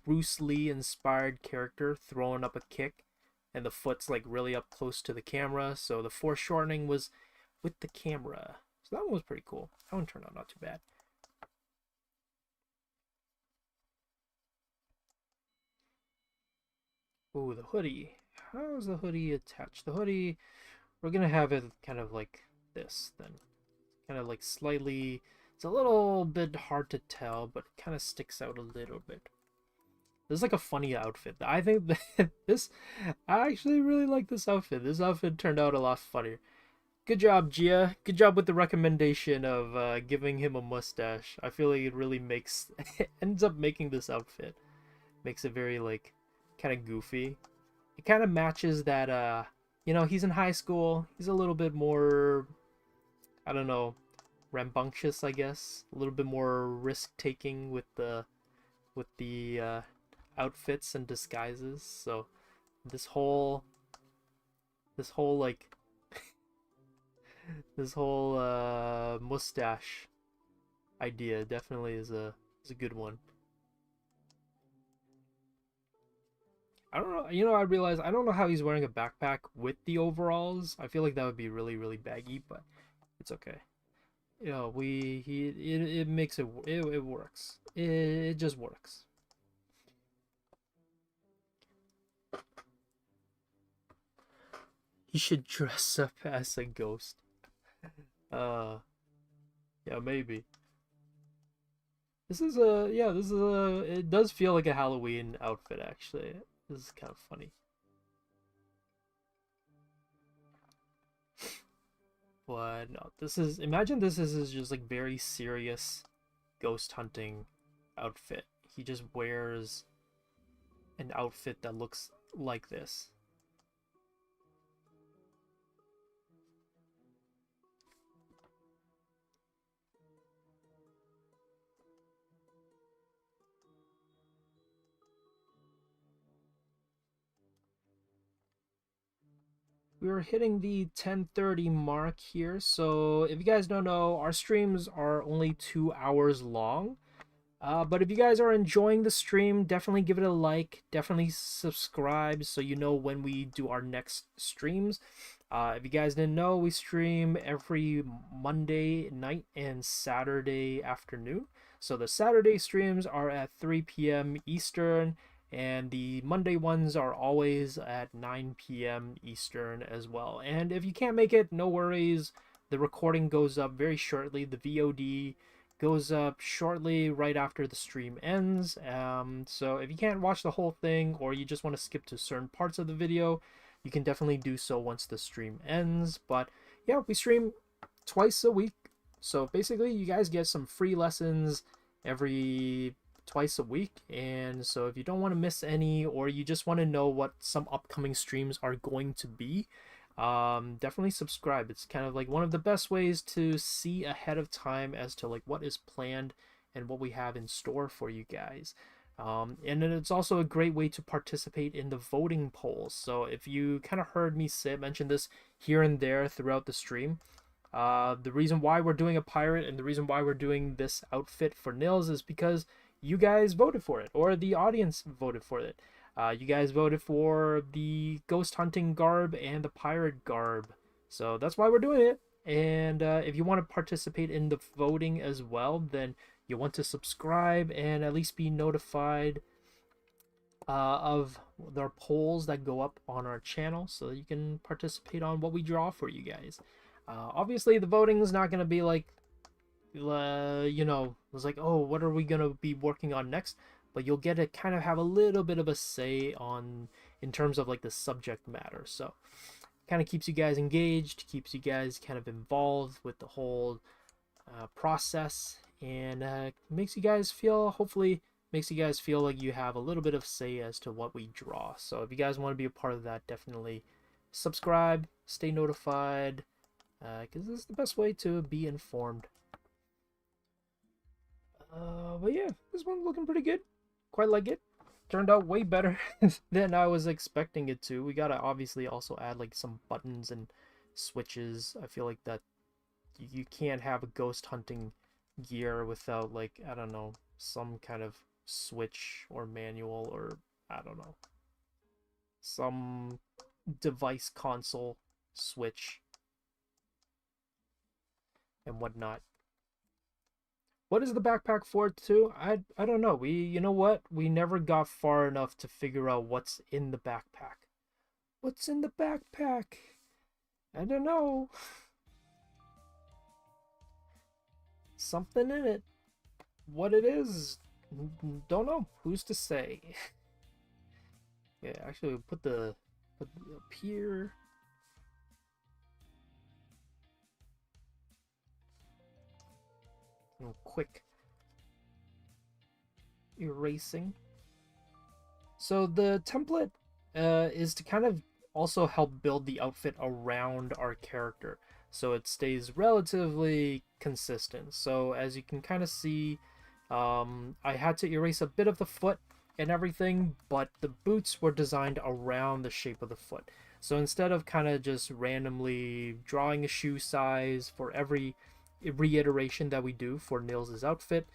Bruce Lee inspired character throwing up a kick, and the foot's like really up close to the camera. So the foreshortening was with the camera. So that one was pretty cool. That one turned out not too bad. Oh, the hoodie. How's the hoodie attached? The hoodie, we're gonna have it kind of like this then. Kind of like slightly, it's a little bit hard to tell, but it kind of sticks out a little bit. This is like a funny outfit. I think that I actually really like this outfit. This outfit turned out a lot funnier. Good job, Gia. Good job with the recommendation of giving him a mustache. I feel like it really makes, ends up making this outfit. Makes it very like, kind of goofy. It kind of matches that, you know, he's in high school. He's a little bit more, I don't know, rambunctious, I guess. A little bit more risk-taking with the outfits and disguises. So this whole like this whole mustache idea definitely is a good one. I don't know, you know, I realize I don't know how he's wearing a backpack with the overalls. I feel like that would be really, really baggy, but it's okay. You know, it makes it works. It just works. He should dress up as a ghost. Uh, yeah, maybe. This is a, yeah, this is a, it does feel like a Halloween outfit, actually. This is kind of funny. But no, this is, imagine this is just like very serious ghost hunting outfit. He just wears an outfit that looks like this. we're hitting the 10:30 mark here. So if you guys don't know, our streams are only 2 hours long. But if you guys are enjoying the stream, definitely give it a like, definitely subscribe so you know when we do our next streams. If you guys didn't know, we stream every Monday night and Saturday afternoon. So the Saturday streams are at 3 p.m. Eastern, and the Monday ones are always at 9 p.m. Eastern as well. And if you can't make it, no worries. The recording goes up very shortly. The VOD goes up shortly right after the stream ends. So if you can't watch the whole thing, or you just want to skip to certain parts of the video, you can definitely do so once the stream ends. But yeah, we stream twice a week. So basically you guys get some free lessons every twice a week. And so if you don't want to miss any, or you just want to know what some upcoming streams are going to be, definitely subscribe. It's kind of like one of the best ways to see ahead of time as to like what is planned and what we have in store for you guys. And then it's also a great way to participate in the voting polls. So if you kind of heard me mention this here and there throughout the stream, the reason why we're doing a pirate and the reason why we're doing this outfit for Nils is because you guys voted for it, or the audience voted for it. You guys voted for the ghost hunting garb and the pirate garb. So that's why we're doing it. And if you want to participate in the voting as well, then you want to subscribe and at least be notified of the polls that go up on our channel so that you can participate on what we draw for you guys. Obviously, the voting is not going to be like, you know, it's like, oh, what are we going to be working on next? But you'll get to kind of have a little bit of a say on in terms of like the subject matter. So kind of keeps you guys engaged, keeps you guys kind of involved with the whole process, and makes you guys feel, hopefully makes you guys feel like you have a little bit of say as to what we draw. So if you guys want to be a part of that, definitely subscribe, stay notified, because this is the best way to be informed. But yeah, this one's looking pretty good. Quite like it. Turned out way better than I was expecting it to. We gotta obviously also add like some buttons and switches. I feel like that you can't have a ghost hunting gear without, like, I don't know, some kind of switch or manual, or I don't know, some device console switch and whatnot. What is the backpack for too? I don't know. You know what? We never got far enough to figure out what's in the backpack. What's in the backpack? I don't know. Something in it. What it is, don't know. Who's to say? Yeah, actually, put the up here. Quick erasing. So the template is to kind of also help build the outfit around our character, so it stays relatively consistent. So as you can kind of see, I had to erase a bit of the foot and everything, but the boots were designed around the shape of the foot. So instead of kind of just randomly drawing a shoe size for every reiteration that we do for Nils' outfit,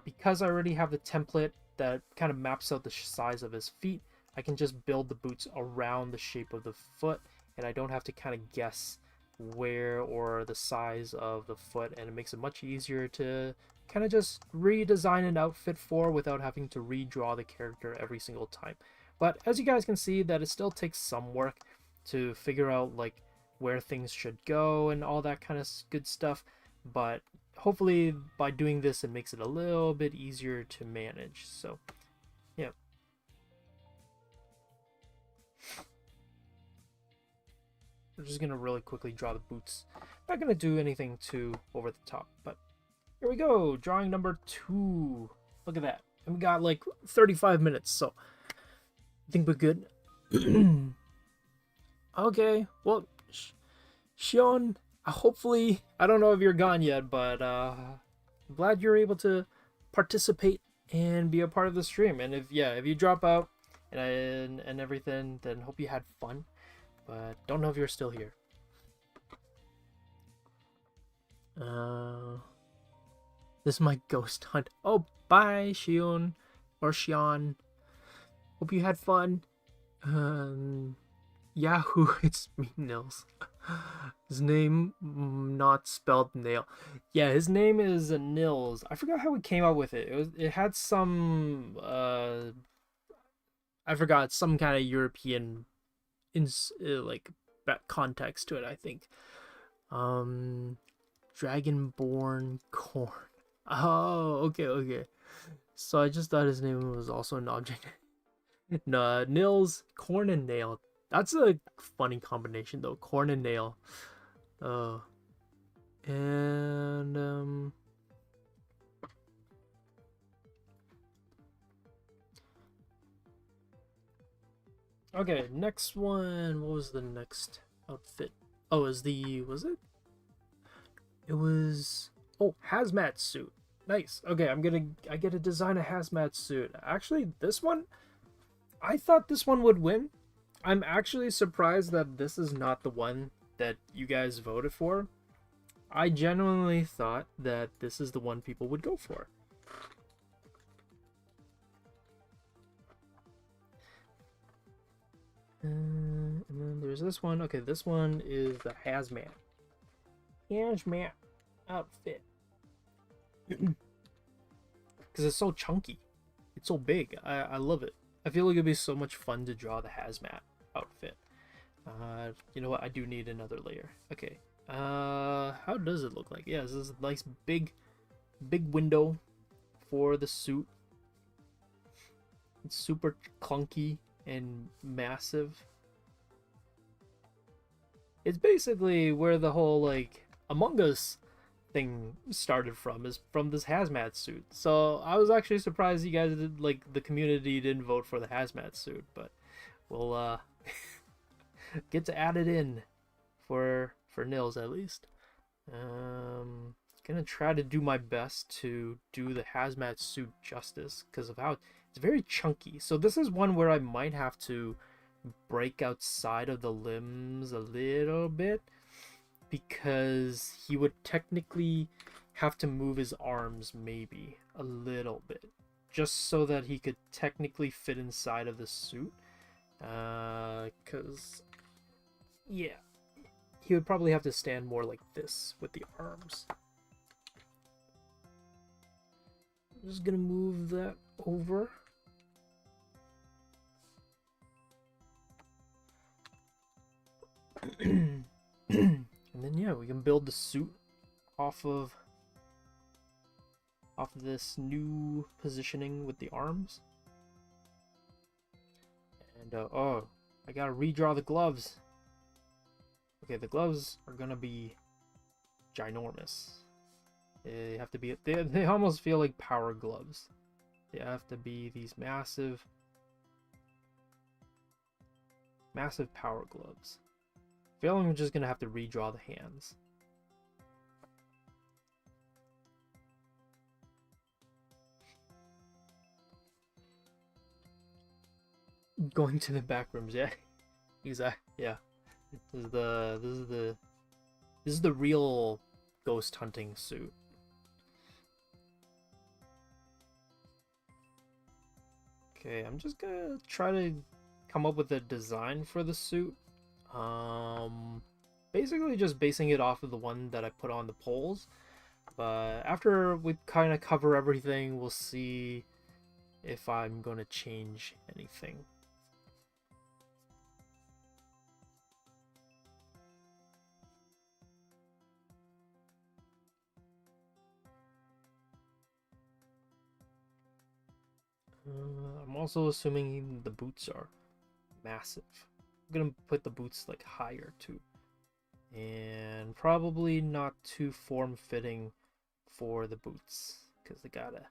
because I already have the template that kind of maps out the size of his feet, I can just build the boots around the shape of the foot, and I don't have to kind of guess where or the size of the foot, and it makes it much easier to kind of just redesign an outfit for without having to redraw the character every single time. But as you guys can see, that it still takes some work to figure out like where things should go and all that kind of good stuff, but hopefully by doing this it makes it a little bit easier to manage. So yeah, we're just gonna really quickly draw the boots. Not gonna do anything too over the top, but here we go. Drawing number 2. Look at that, and we got like 35 minutes, so I think we're good. Okay, well, Shion, hopefully, I don't know if you're gone yet, but I'm glad you're able to participate and be a part of the stream. And if you drop out and everything, then hope you had fun. but don't know if you're still here. This is my ghost hunt. Oh, bye, Shion or Xion. Hope you had fun. Yahoo, it's me, Nils. His name not spelled nail. Yeah, his name is Nils. I forgot how we came up with it. It had some I forgot, some kind of European like context to it, I think. Dragonborn corn. Oh, okay. So I just thought his name was also an object. No, Nils, corn and nail. That's a funny combination though, corn and nail. And okay, next one. What was the next outfit? Oh, was it? It was, oh, hazmat suit. Nice. Okay, I get to design a hazmat suit. Actually, this one, I thought this one would win. I'm actually surprised that this is not the one that you guys voted for. I genuinely thought that this is the one people would go for. And then there's this one. Okay, this one is the hazmat outfit. Because it's so chunky. It's so big. I love it. I feel like it'd be so much fun to draw the hazmat outfit. You know what? I do need another layer. Okay. How does it look like? Yeah, this is a nice big window for the suit. It's super clunky and massive. It's basically where the whole like Among Us thing started from, is from this hazmat suit. So I was actually surprised you guys did, like, the community didn't vote for the hazmat suit, but we'll get to add it in for Nils at least. Gonna try to do my best to do the hazmat suit justice because of how it's very chunky. So this is one where I might have to break outside of the limbs a little bit, because he would technically have to move his arms maybe a little bit just so that he could technically fit inside of the suit, because yeah, he would probably have to stand more like this with the arms. I'm just gonna move that over. And then yeah, we can build the suit off of this new positioning with the arms. And oh, I gotta redraw the gloves. Okay, the gloves are gonna be ginormous. They have to be, they almost feel like power gloves. They have to be these massive power gloves. I feel like I'm just gonna have to redraw the hands. Going to the back rooms, yeah. Exactly, yeah. This is the real ghost hunting suit. Okay, I'm just gonna try to come up with a design for the suit. Basically just basing it off of the one that I put on the poles. But after we kind of cover everything, we'll see if I'm going to change anything. I'm also assuming the boots are massive. I'm gonna put the boots like higher too, and probably not too form-fitting for the boots because they gotta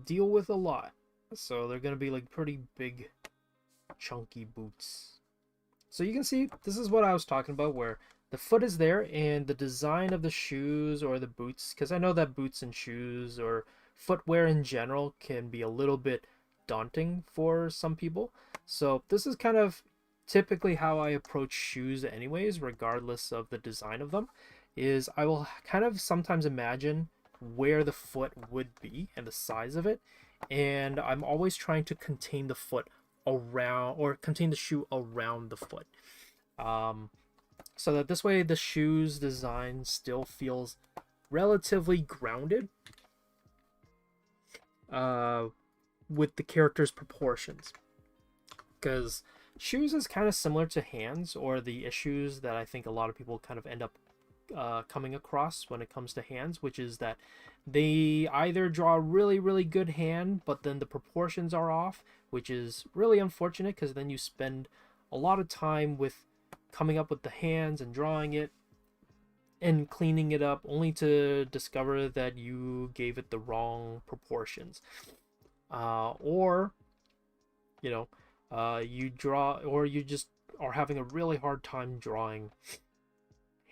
deal with a lot. So they're gonna be like pretty big, chunky boots. So you can see this is what I was talking about, where the foot is there and the design of the shoes or the boots, because I know that boots and shoes or footwear in general can be a little bit daunting for some people. So this is kind of typically how I approach shoes anyways, regardless of the design of them, is I will kind of sometimes imagine where the foot would be and the size of it, and I'm always trying to contain the foot around, or contain the shoe around the foot, so that this way the shoe's design still feels relatively grounded with the character's proportions. Because shoes is kind of similar to hands, or the issues that I think a lot of people kind of end up coming across when it comes to hands, which is that they either draw a really, really good hand, but then the proportions are off, which is really unfortunate because then you spend a lot of time with coming up with the hands and drawing it and cleaning it up, only to discover that you gave it the wrong proportions. Or, you know, you draw, or you just are having a really hard time drawing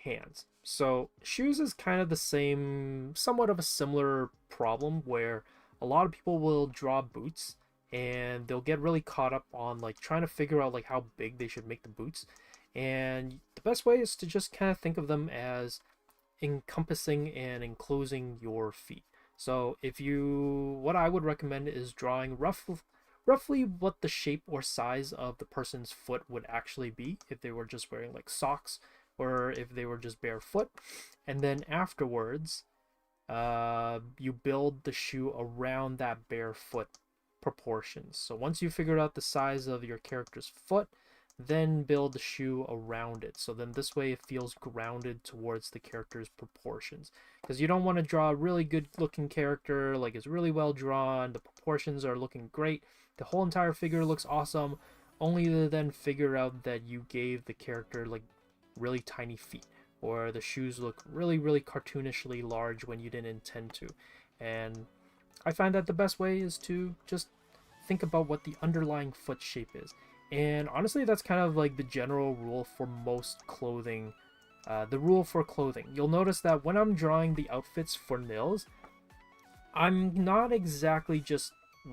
hands. So shoes is kind of the same, somewhat of a similar problem, where a lot of people will draw boots and they'll get really caught up on like trying to figure out like how big they should make the boots. And the best way is to just kind of think of them as encompassing and enclosing your feet. So if you, what I would recommend is drawing roughly what the shape or size of the person's foot would actually be if they were just wearing like socks, or if they were just barefoot. And then afterwards, you build the shoe around that barefoot proportions. So once you figured out the size of your character's foot, then build the shoe around it. So then this way it feels grounded towards the character's proportions. Because you don't want to draw a really good looking character, like it's really well drawn, the proportions are looking great, the whole entire figure looks awesome, only to then figure out that you gave the character like really tiny feet, or the shoes look really, really cartoonishly large when you didn't intend to. And I find that the best way is to just think about what the underlying foot shape is. And honestly, that's kind of like the general rule for most clothing, the rule for clothing. You'll notice that when I'm drawing the outfits for Nils, I'm not exactly just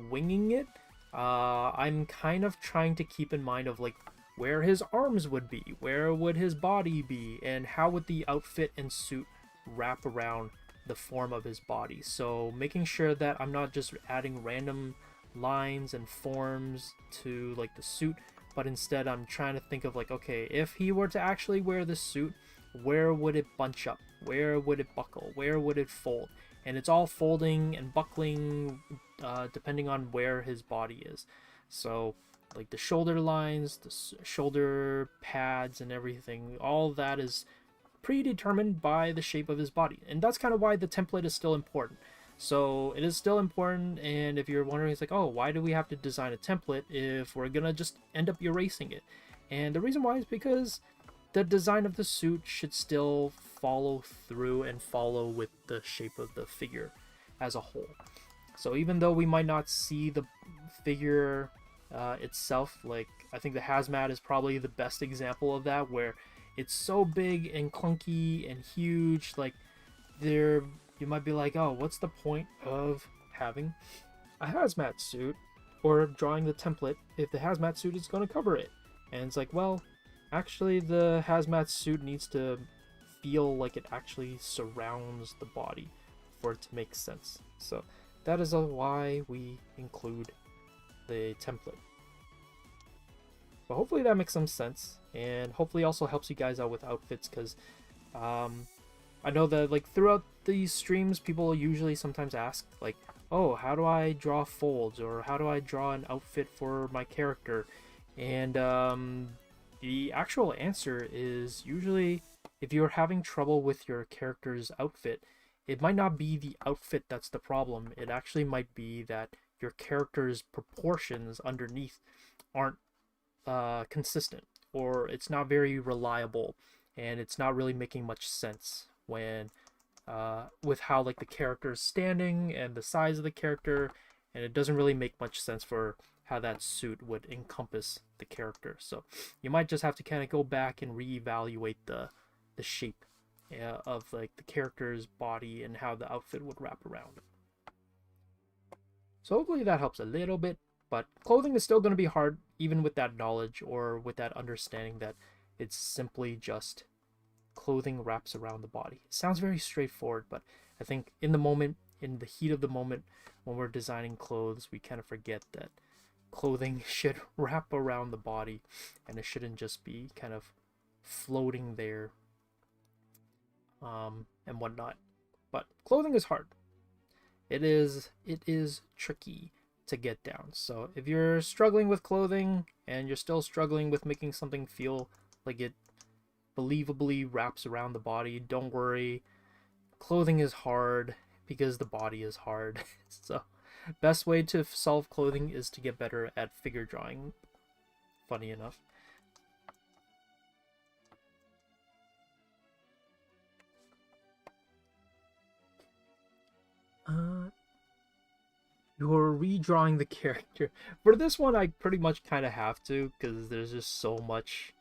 winging it. I'm kind of trying to keep in mind of like where his arms would be, where would his body be, and how would the outfit and suit wrap around the form of his body. So making sure that I'm not just adding random lines and forms to like the suit, but instead I'm trying to think of like, okay, if he were to actually wear this suit, where would it bunch up, where would it buckle, where would it fold? And it's all folding and buckling depending on where his body is. So like the shoulder lines, the shoulder pads and everything, all that is predetermined by the shape of his body. And that's kind of why the template is still important. So it is still important, and if you're wondering, it's like, oh, why do we have to design a template if we're gonna just end up erasing it? And the reason why is because the design of the suit should still follow through and follow with the shape of the figure as a whole. So even though we might not see the figure itself, like I think the hazmat is probably the best example of that, where it's so big and clunky and huge, like there you might be like, oh, what's the point of having a hazmat suit or drawing the template if the hazmat suit is going to cover it? And it's like, well, actually the hazmat suit needs to feel like it actually surrounds the body for it to make sense. So that is why we include the template. But hopefully that makes some sense, and hopefully also helps you guys out with outfits, because I know that like throughout these streams, people usually sometimes ask like, oh, how do I draw folds, or how do I draw an outfit for my character? And the actual answer is usually, if you're having trouble with your character's outfit, it might not be the outfit that's the problem. It actually might be that your character's proportions underneath aren't consistent, or it's not very reliable, and it's not really making much sense when with how like the character is standing and the size of the character, and it doesn't really make much sense for how that suit would encompass the character. So you might just have to kind of go back and reevaluate the shape of like the character's body and how the outfit would wrap around. So hopefully that helps a little bit. But clothing is still going to be hard, even with that knowledge or with that understanding that it's simply just clothing wraps around the body. It sounds very straightforward, but I think in the moment, in the heat of the moment, when we're designing clothes, we kind of forget that clothing should wrap around the body and it shouldn't just be kind of floating there and whatnot. But clothing is hard. It is tricky to get down. So if you're struggling with clothing and you're still struggling with making something feel like it believably wraps around the body, don't worry. Clothing is hard because the body is hard. So best way to solve clothing is to get better at figure drawing. Funny enough. You're redrawing the character. For this one, I pretty much kind of have to, because there's just so much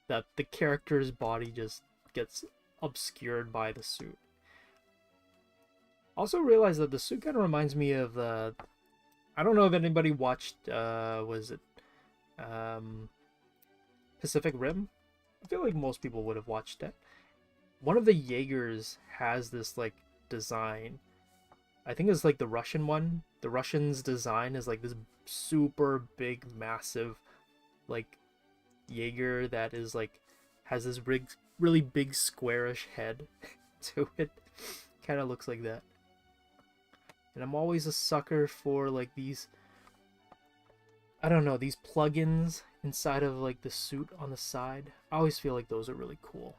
that the character's body just gets obscured by the suit. Also realized that the suit kind of reminds me of the... I don't know if anybody watched, was it Pacific Rim? I feel like most people would have watched that. One of the Jaegers has this, like, design. I think it's like the Russian one. The Russian's design is like this super big, massive, like, Jaeger that is like has this really big squarish head to it. Kind of looks like that. And I'm always a sucker for like these, I don't know, these plugins inside of like the suit on the side. I always feel like those are really cool.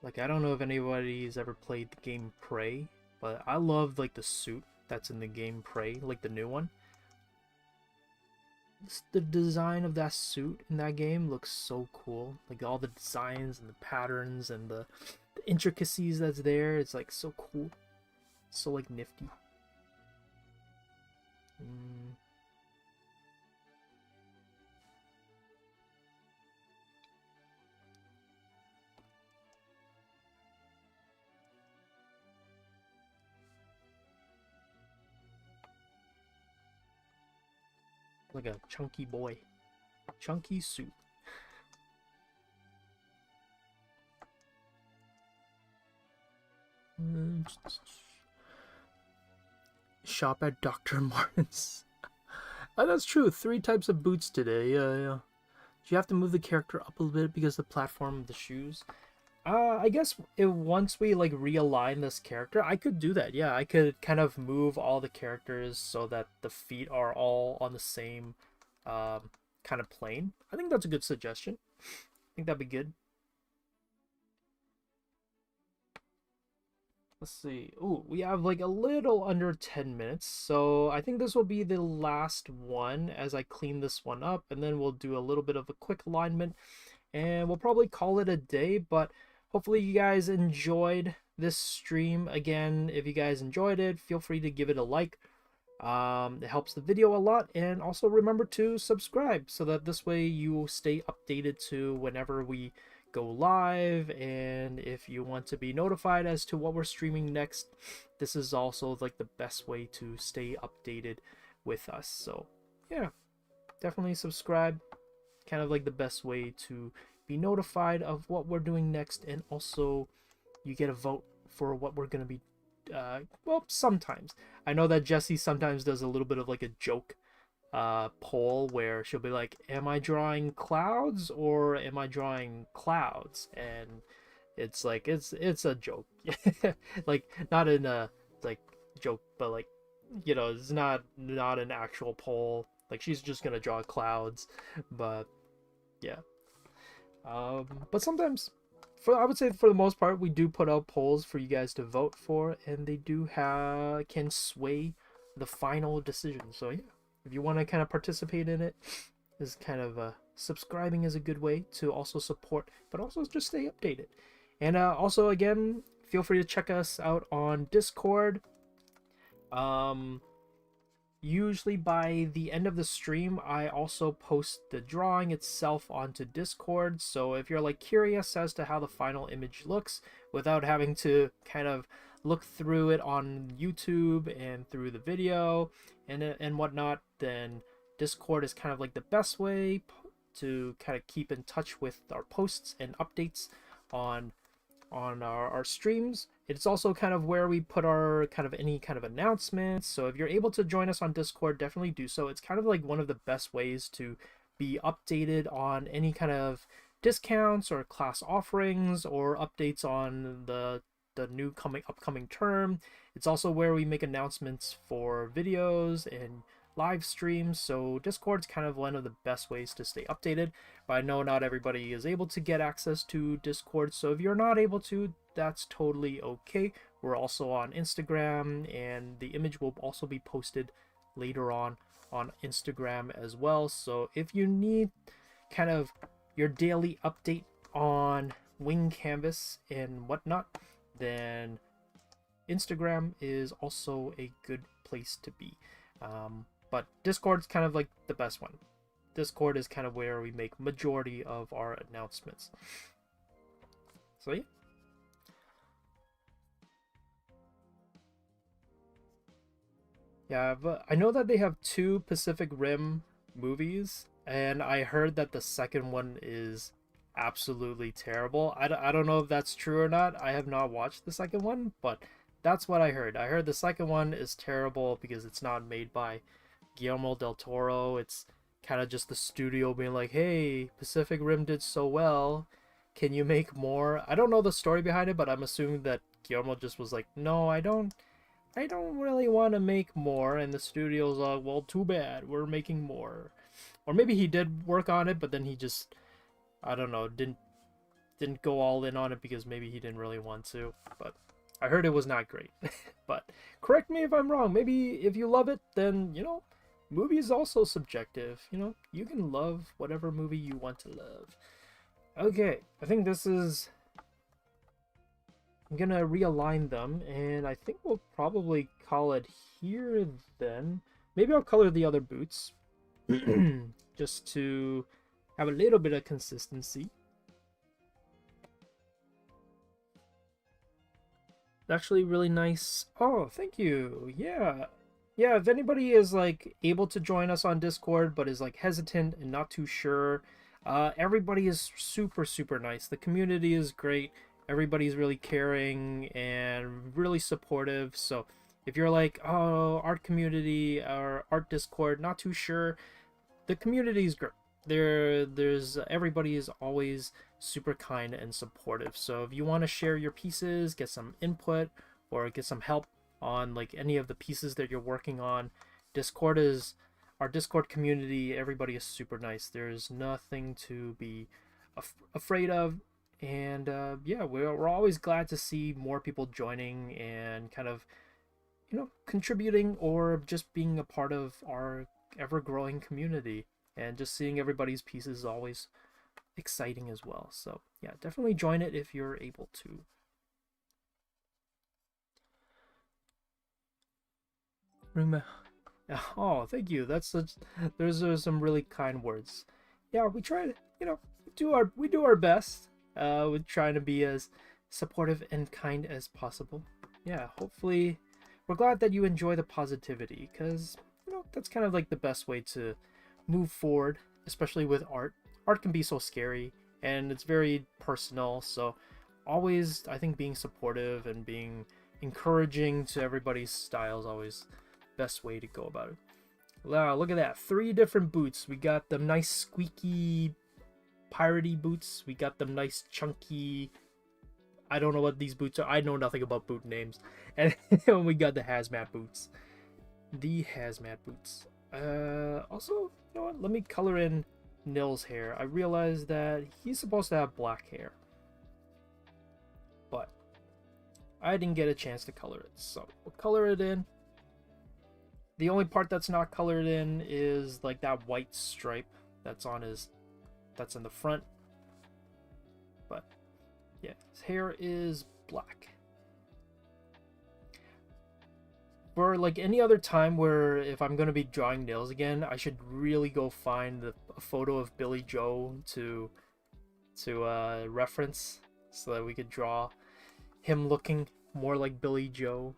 Like, I don't know if anybody's ever played the game Prey, but I love, like, the suit that's in the game Prey, like the new one. The design of that suit in that game looks so cool. Like, all the designs and the patterns and the intricacies that's there, it's, like, so cool. So, like, nifty. Like a chunky boy. Chunky suit. Shop at Dr. Martens. Oh, that's true. 3 types of boots today. Yeah. Do you have to move the character up a little bit because of the platform of the shoes? I guess once we like realign this character, I could do that. Yeah, I could kind of move all the characters so that the feet are all on the same kind of plane. I think that's a good suggestion. I think that'd be good. Let's see. Ooh, we have like a little under 10 minutes. So I think this will be the last one as I clean this one up. And then we'll do a little bit of a quick alignment. And we'll probably call it a day. But hopefully you guys enjoyed this stream. Again, if you guys enjoyed it, feel free to give it a like. It helps the video a lot. And also remember to subscribe so that this way you stay updated to whenever we go live, and if you want to be notified as to what we're streaming next, this is also like the best way to stay updated with us. So yeah, definitely subscribe. Kind of like the best way to be notified of what we're doing next, and also you get a vote for what we're gonna be well, sometimes. I know that Jessie sometimes does a little bit of like a joke poll where she'll be like, am I drawing clouds or am I drawing clouds? And it's like it's a joke. Like, not in a like joke, but like, you know, it's not an actual poll. Like, she's just gonna draw clouds. But yeah, but sometimes, I would say for the most part, we do put out polls for you guys to vote for, and they do can sway the final decision. So yeah, if you want to kind of participate in it, is kind of subscribing is a good way to also support, but also just stay updated. And also, again, feel free to check us out on Discord. Usually by the end of the stream, I also post the drawing itself onto Discord. So if you're like curious as to how the final image looks without having to kind of look through it on YouTube and through the video and whatnot, then Discord is kind of like the best way to kind of keep in touch with our posts and updates on our streams. It's also kind of where we put our kind of any kind of announcements. So if you're able to join us on Discord, definitely do so. It's kind of like one of the best ways to be updated on any kind of discounts or class offerings or updates on the new upcoming term. It's also where we make announcements for videos and live streams, so Discord's kind of one of the best ways to stay updated. But I know not everybody is able to get access to Discord, so if you're not able to, that's totally okay. We're also on Instagram, and the image will also be posted later on Instagram as well. So if you need kind of your daily update on Wing Canvas and whatnot, then Instagram is also a good place to be. But Discord's kind of like the best one. Discord is kind of where we make majority of our announcements. So yeah. Yeah, but I know that they have 2 Pacific Rim movies, and I heard that the second one is absolutely terrible. I don't know if that's true or not. I have not watched the second one, but that's what I heard. I heard the second one is terrible because it's not made by Guillermo del Toro. It's kind of just the studio being like, hey, Pacific Rim did so well, can you make more? I don't know the story behind it, but I'm assuming that Guillermo just was like, no, I don't really want to make more, and the studio's like, well, too bad, we're making more. Or maybe he did work on it, but then he just, I don't know, didn't go all in on it because maybe he didn't really want to. But I heard it was not great. But correct me if I'm wrong. Maybe if you love it, then, you know, movie is also subjective. You know, you can love whatever movie you want to love. Okay, I think this is... I'm gonna realign them, and I think we'll probably call it here then. Maybe I'll color the other boots just to have a little bit of consistency. Actually really nice. Oh, thank you. Yeah, if anybody is like able to join us on Discord but is like hesitant and not too sure, everybody is super nice. The community is great. Everybody's really caring and really supportive. So if you're like, oh, art community or art Discord, not too sure, the community is great. There's everybody is always super kind and supportive. So if you want to share your pieces, get some input, or get some help on like any of the pieces that you're working on, Discord is our Discord community. Everybody is super nice. There's nothing to be afraid of, and yeah, we're always glad to see more people joining and kind of, you know, contributing or just being a part of our ever-growing community. And just seeing everybody's pieces is always exciting as well. So yeah, definitely join it if you're able to. Oh, thank you. That's such. Those are some really kind words. Yeah, we try to, you know, we do our best. With trying to be as supportive and kind as possible. Yeah, hopefully, we're glad that you enjoy the positivity, because, you know, that's kind of like the best way to move forward, especially with art. Art can be so scary and it's very personal, so always, I think, being supportive and being encouraging to everybody's style is always the best way to go about it. Wow, look at that. 3 different boots. We got the nice squeaky piratey boots. We got them nice chunky, I don't know what these boots are. I know nothing about boot names. And we got the hazmat boots. Also, you know what? Let me color in Nil's hair. I realized that he's supposed to have black hair, but I didn't get a chance to color it, so we'll color it in. The only part that's not colored in is like that white stripe that's on his, that's in the front. But yeah, his hair is black. for like any other time where if I'm going to be drawing nails again, I should really go find a photo of Billy Joe to reference so that we could draw him looking more like Billy Joe.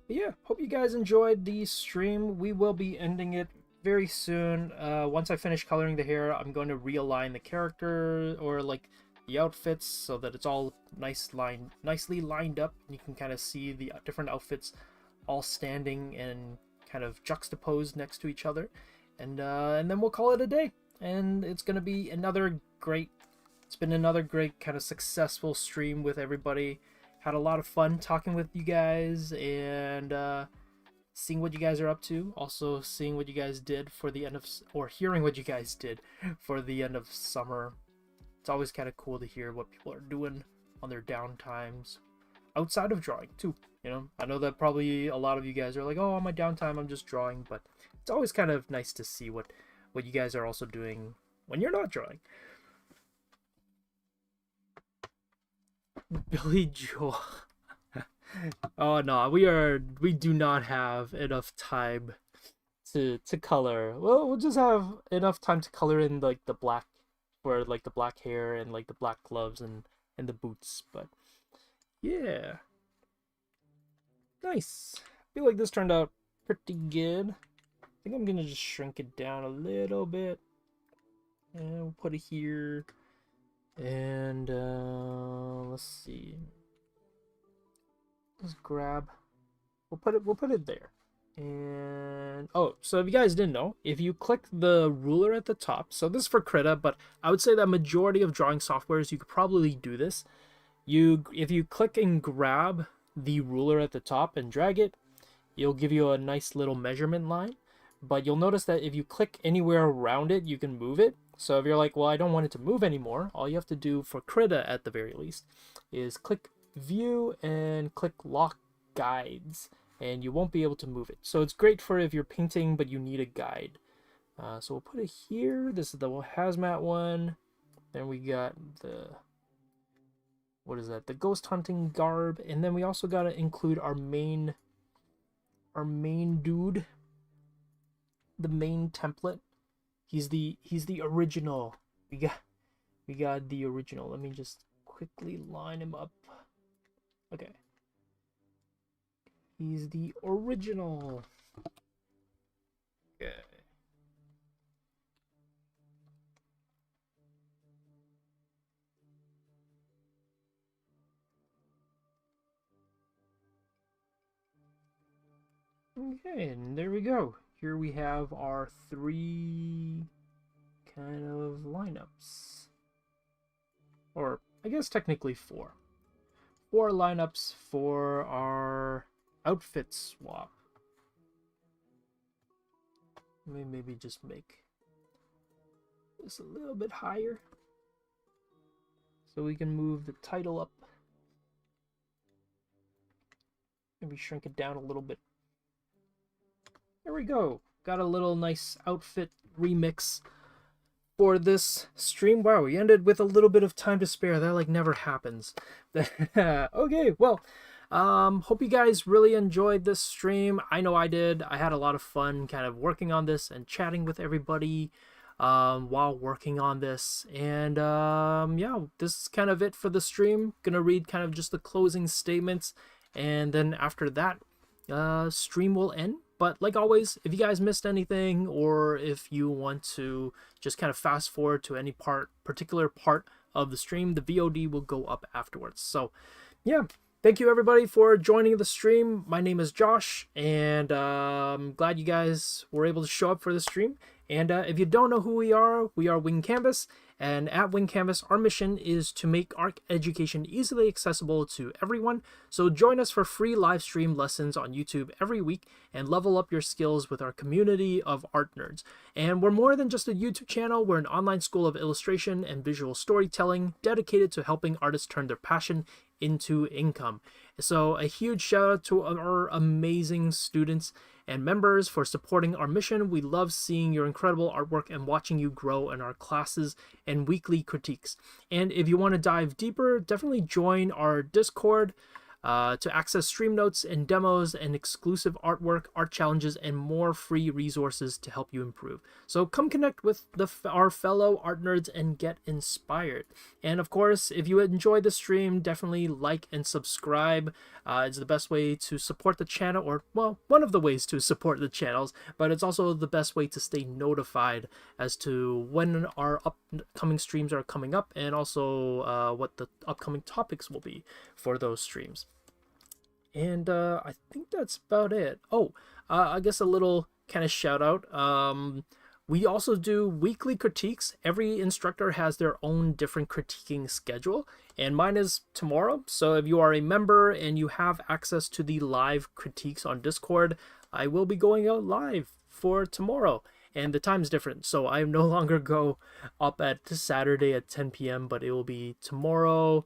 But yeah, hope you guys enjoyed the stream. We will be ending it very soon. Once I finish coloring the hair, I'm going to realign the character or like the outfits so that it's all nicely lined up. You can kind of see the different outfits all standing and kind of juxtaposed next to each other, and then we'll call it a day. And it's gonna be another great. It's been another great kind of successful stream with everybody. Had a lot of fun talking with you guys and seeing what you guys are up to. Also seeing what you guys did for the end of, or hearing what you guys did for the end of summer. It's always kind of cool to hear what people are doing on their downtimes outside of drawing too. You know, I know that probably a lot of you guys are like, oh, on my downtime I'm just drawing, but it's always kind of nice to see what you guys are also doing when you're not drawing. Billy Joel. Oh no, we do not have enough time to color. Well, we'll just have enough time to color in like the black, for like the black hair and like the black gloves and the boots. But yeah, nice. I feel like this turned out pretty good. I think I'm gonna just shrink it down a little bit, and we'll put it here. And let's see. Let's grab. We'll put it there. And oh, so if you guys didn't know, if you click the ruler at the top, so this is for Krita, but I would say that majority of drawing softwares you could probably do this. If you click and grab the ruler at the top and drag it, it'll give you a nice little measurement line. But you'll notice that if you click anywhere around it, you can move it. So if you're like, well, I don't want it to move anymore, all you have to do for Krita at the very least is click view and click lock guides, and you won't be able to move it. So it's great for if you're painting but you need a guide. So we'll put it here. This is the hazmat one. Then we got the, what is that? The ghost hunting garb. And then we also got to include our main dude, the main template. He's the original. We got the original. Let me just quickly line him up. Okay. He's the original. Okay. Okay, and there we go. Here we have our 3 kind of lineups. Or, I guess technically 4. 4 lineups for our outfit swap. Let me maybe just make this a little bit higher so we can move the title up. Maybe shrink it down a little bit. There we go. Got a little nice outfit remix for this stream. Wow, we ended with a little bit of time to spare. That like never happens. Okay, well, hope you guys really enjoyed this stream. I know I did. I had a lot of fun kind of working on this and chatting with everybody while working on this. And yeah, this is kind of it for the stream. Gonna read kind of just the closing statements, and then after that, stream will end. But like always, if you guys missed anything, or if you want to just kind of fast forward to any particular part of the stream, the VOD will go up afterwards. So yeah, thank you everybody for joining the stream. My name is Josh, and I'm glad you guys were able to show up for the stream. And if you don't know who we are Wing Canvas. And at Wing Canvas, our mission is to make art education easily accessible to everyone. So join us for free live stream lessons on YouTube every week and level up your skills with our community of art nerds. And we're more than just a YouTube channel. We're an online school of illustration and visual storytelling dedicated to helping artists turn their passion into income. So a huge shout out to our amazing students and members for supporting our mission. We love seeing your incredible artwork and watching you grow in our classes and weekly critiques. And if you want to dive deeper, definitely join our Discord to access stream notes and demos and exclusive artwork, art challenges, and more free resources to help you improve. So come connect with our fellow art nerds and get inspired. And of course, if you enjoyed the stream, definitely like and subscribe. It's the best way to support the channel, or well, one of the ways to support the channels, but it's also the best way to stay notified as to when our upcoming streams are coming up, and also what the upcoming topics will be for those streams. And I think that's about it. Oh, I guess a little kind of shout out. We also do weekly critiques. Every instructor has their own different critiquing schedule, and mine is tomorrow. So if you are a member and you have access to the live critiques on Discord, I will be going out live for tomorrow. And the time's different, so I no longer go up at Saturday at 10 p.m., but it will be tomorrow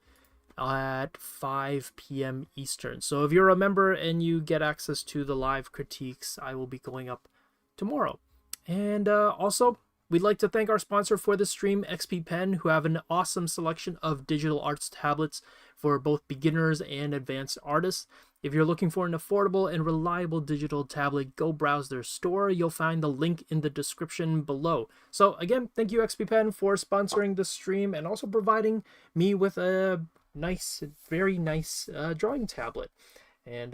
at 5 p.m. Eastern. So if you're a member and you get access to the live critiques, I will be going up tomorrow. And also, we'd like to thank our sponsor for the stream, XPPen, who have an awesome selection of digital arts tablets for both beginners and advanced artists. If you're looking for an affordable and reliable digital tablet, go browse their store. You'll find the link in the description below. So again, thank you XPPen for sponsoring the stream and also providing me with a very nice drawing tablet. And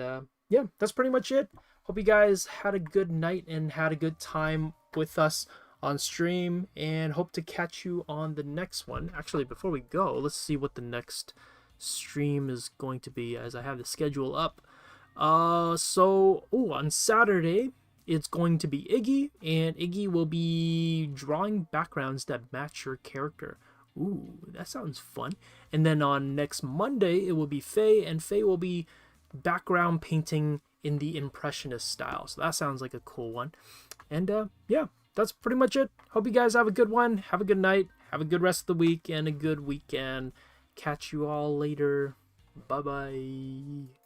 yeah, that's pretty much it. Hope you guys had a good night and had a good time with us on stream, and hope to catch you on the next one. Actually, before we go, let's see what the next stream is going to be, as I have the schedule up. On Saturday it's going to be Iggy, and Iggy will be drawing backgrounds that match your character. Ooh, that sounds fun. And then on next Monday, it will be Faye, and Faye will be background painting in the Impressionist style. So that sounds like a cool one. And yeah, that's pretty much it. Hope you guys have a good one. Have a good night. Have a good rest of the week and a good weekend. Catch you all later. Bye-bye.